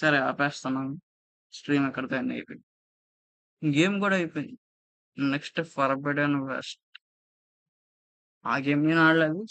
సరే ఆపేస్తున్నాను. స్ట్రీమ్ ఎక్కడితో ఎండ్ అయిపోయింది. గేమ్ కూడా అయిపోయింది. Next forbidden west. ఆ గేమ్ నేను ఆడలేదు.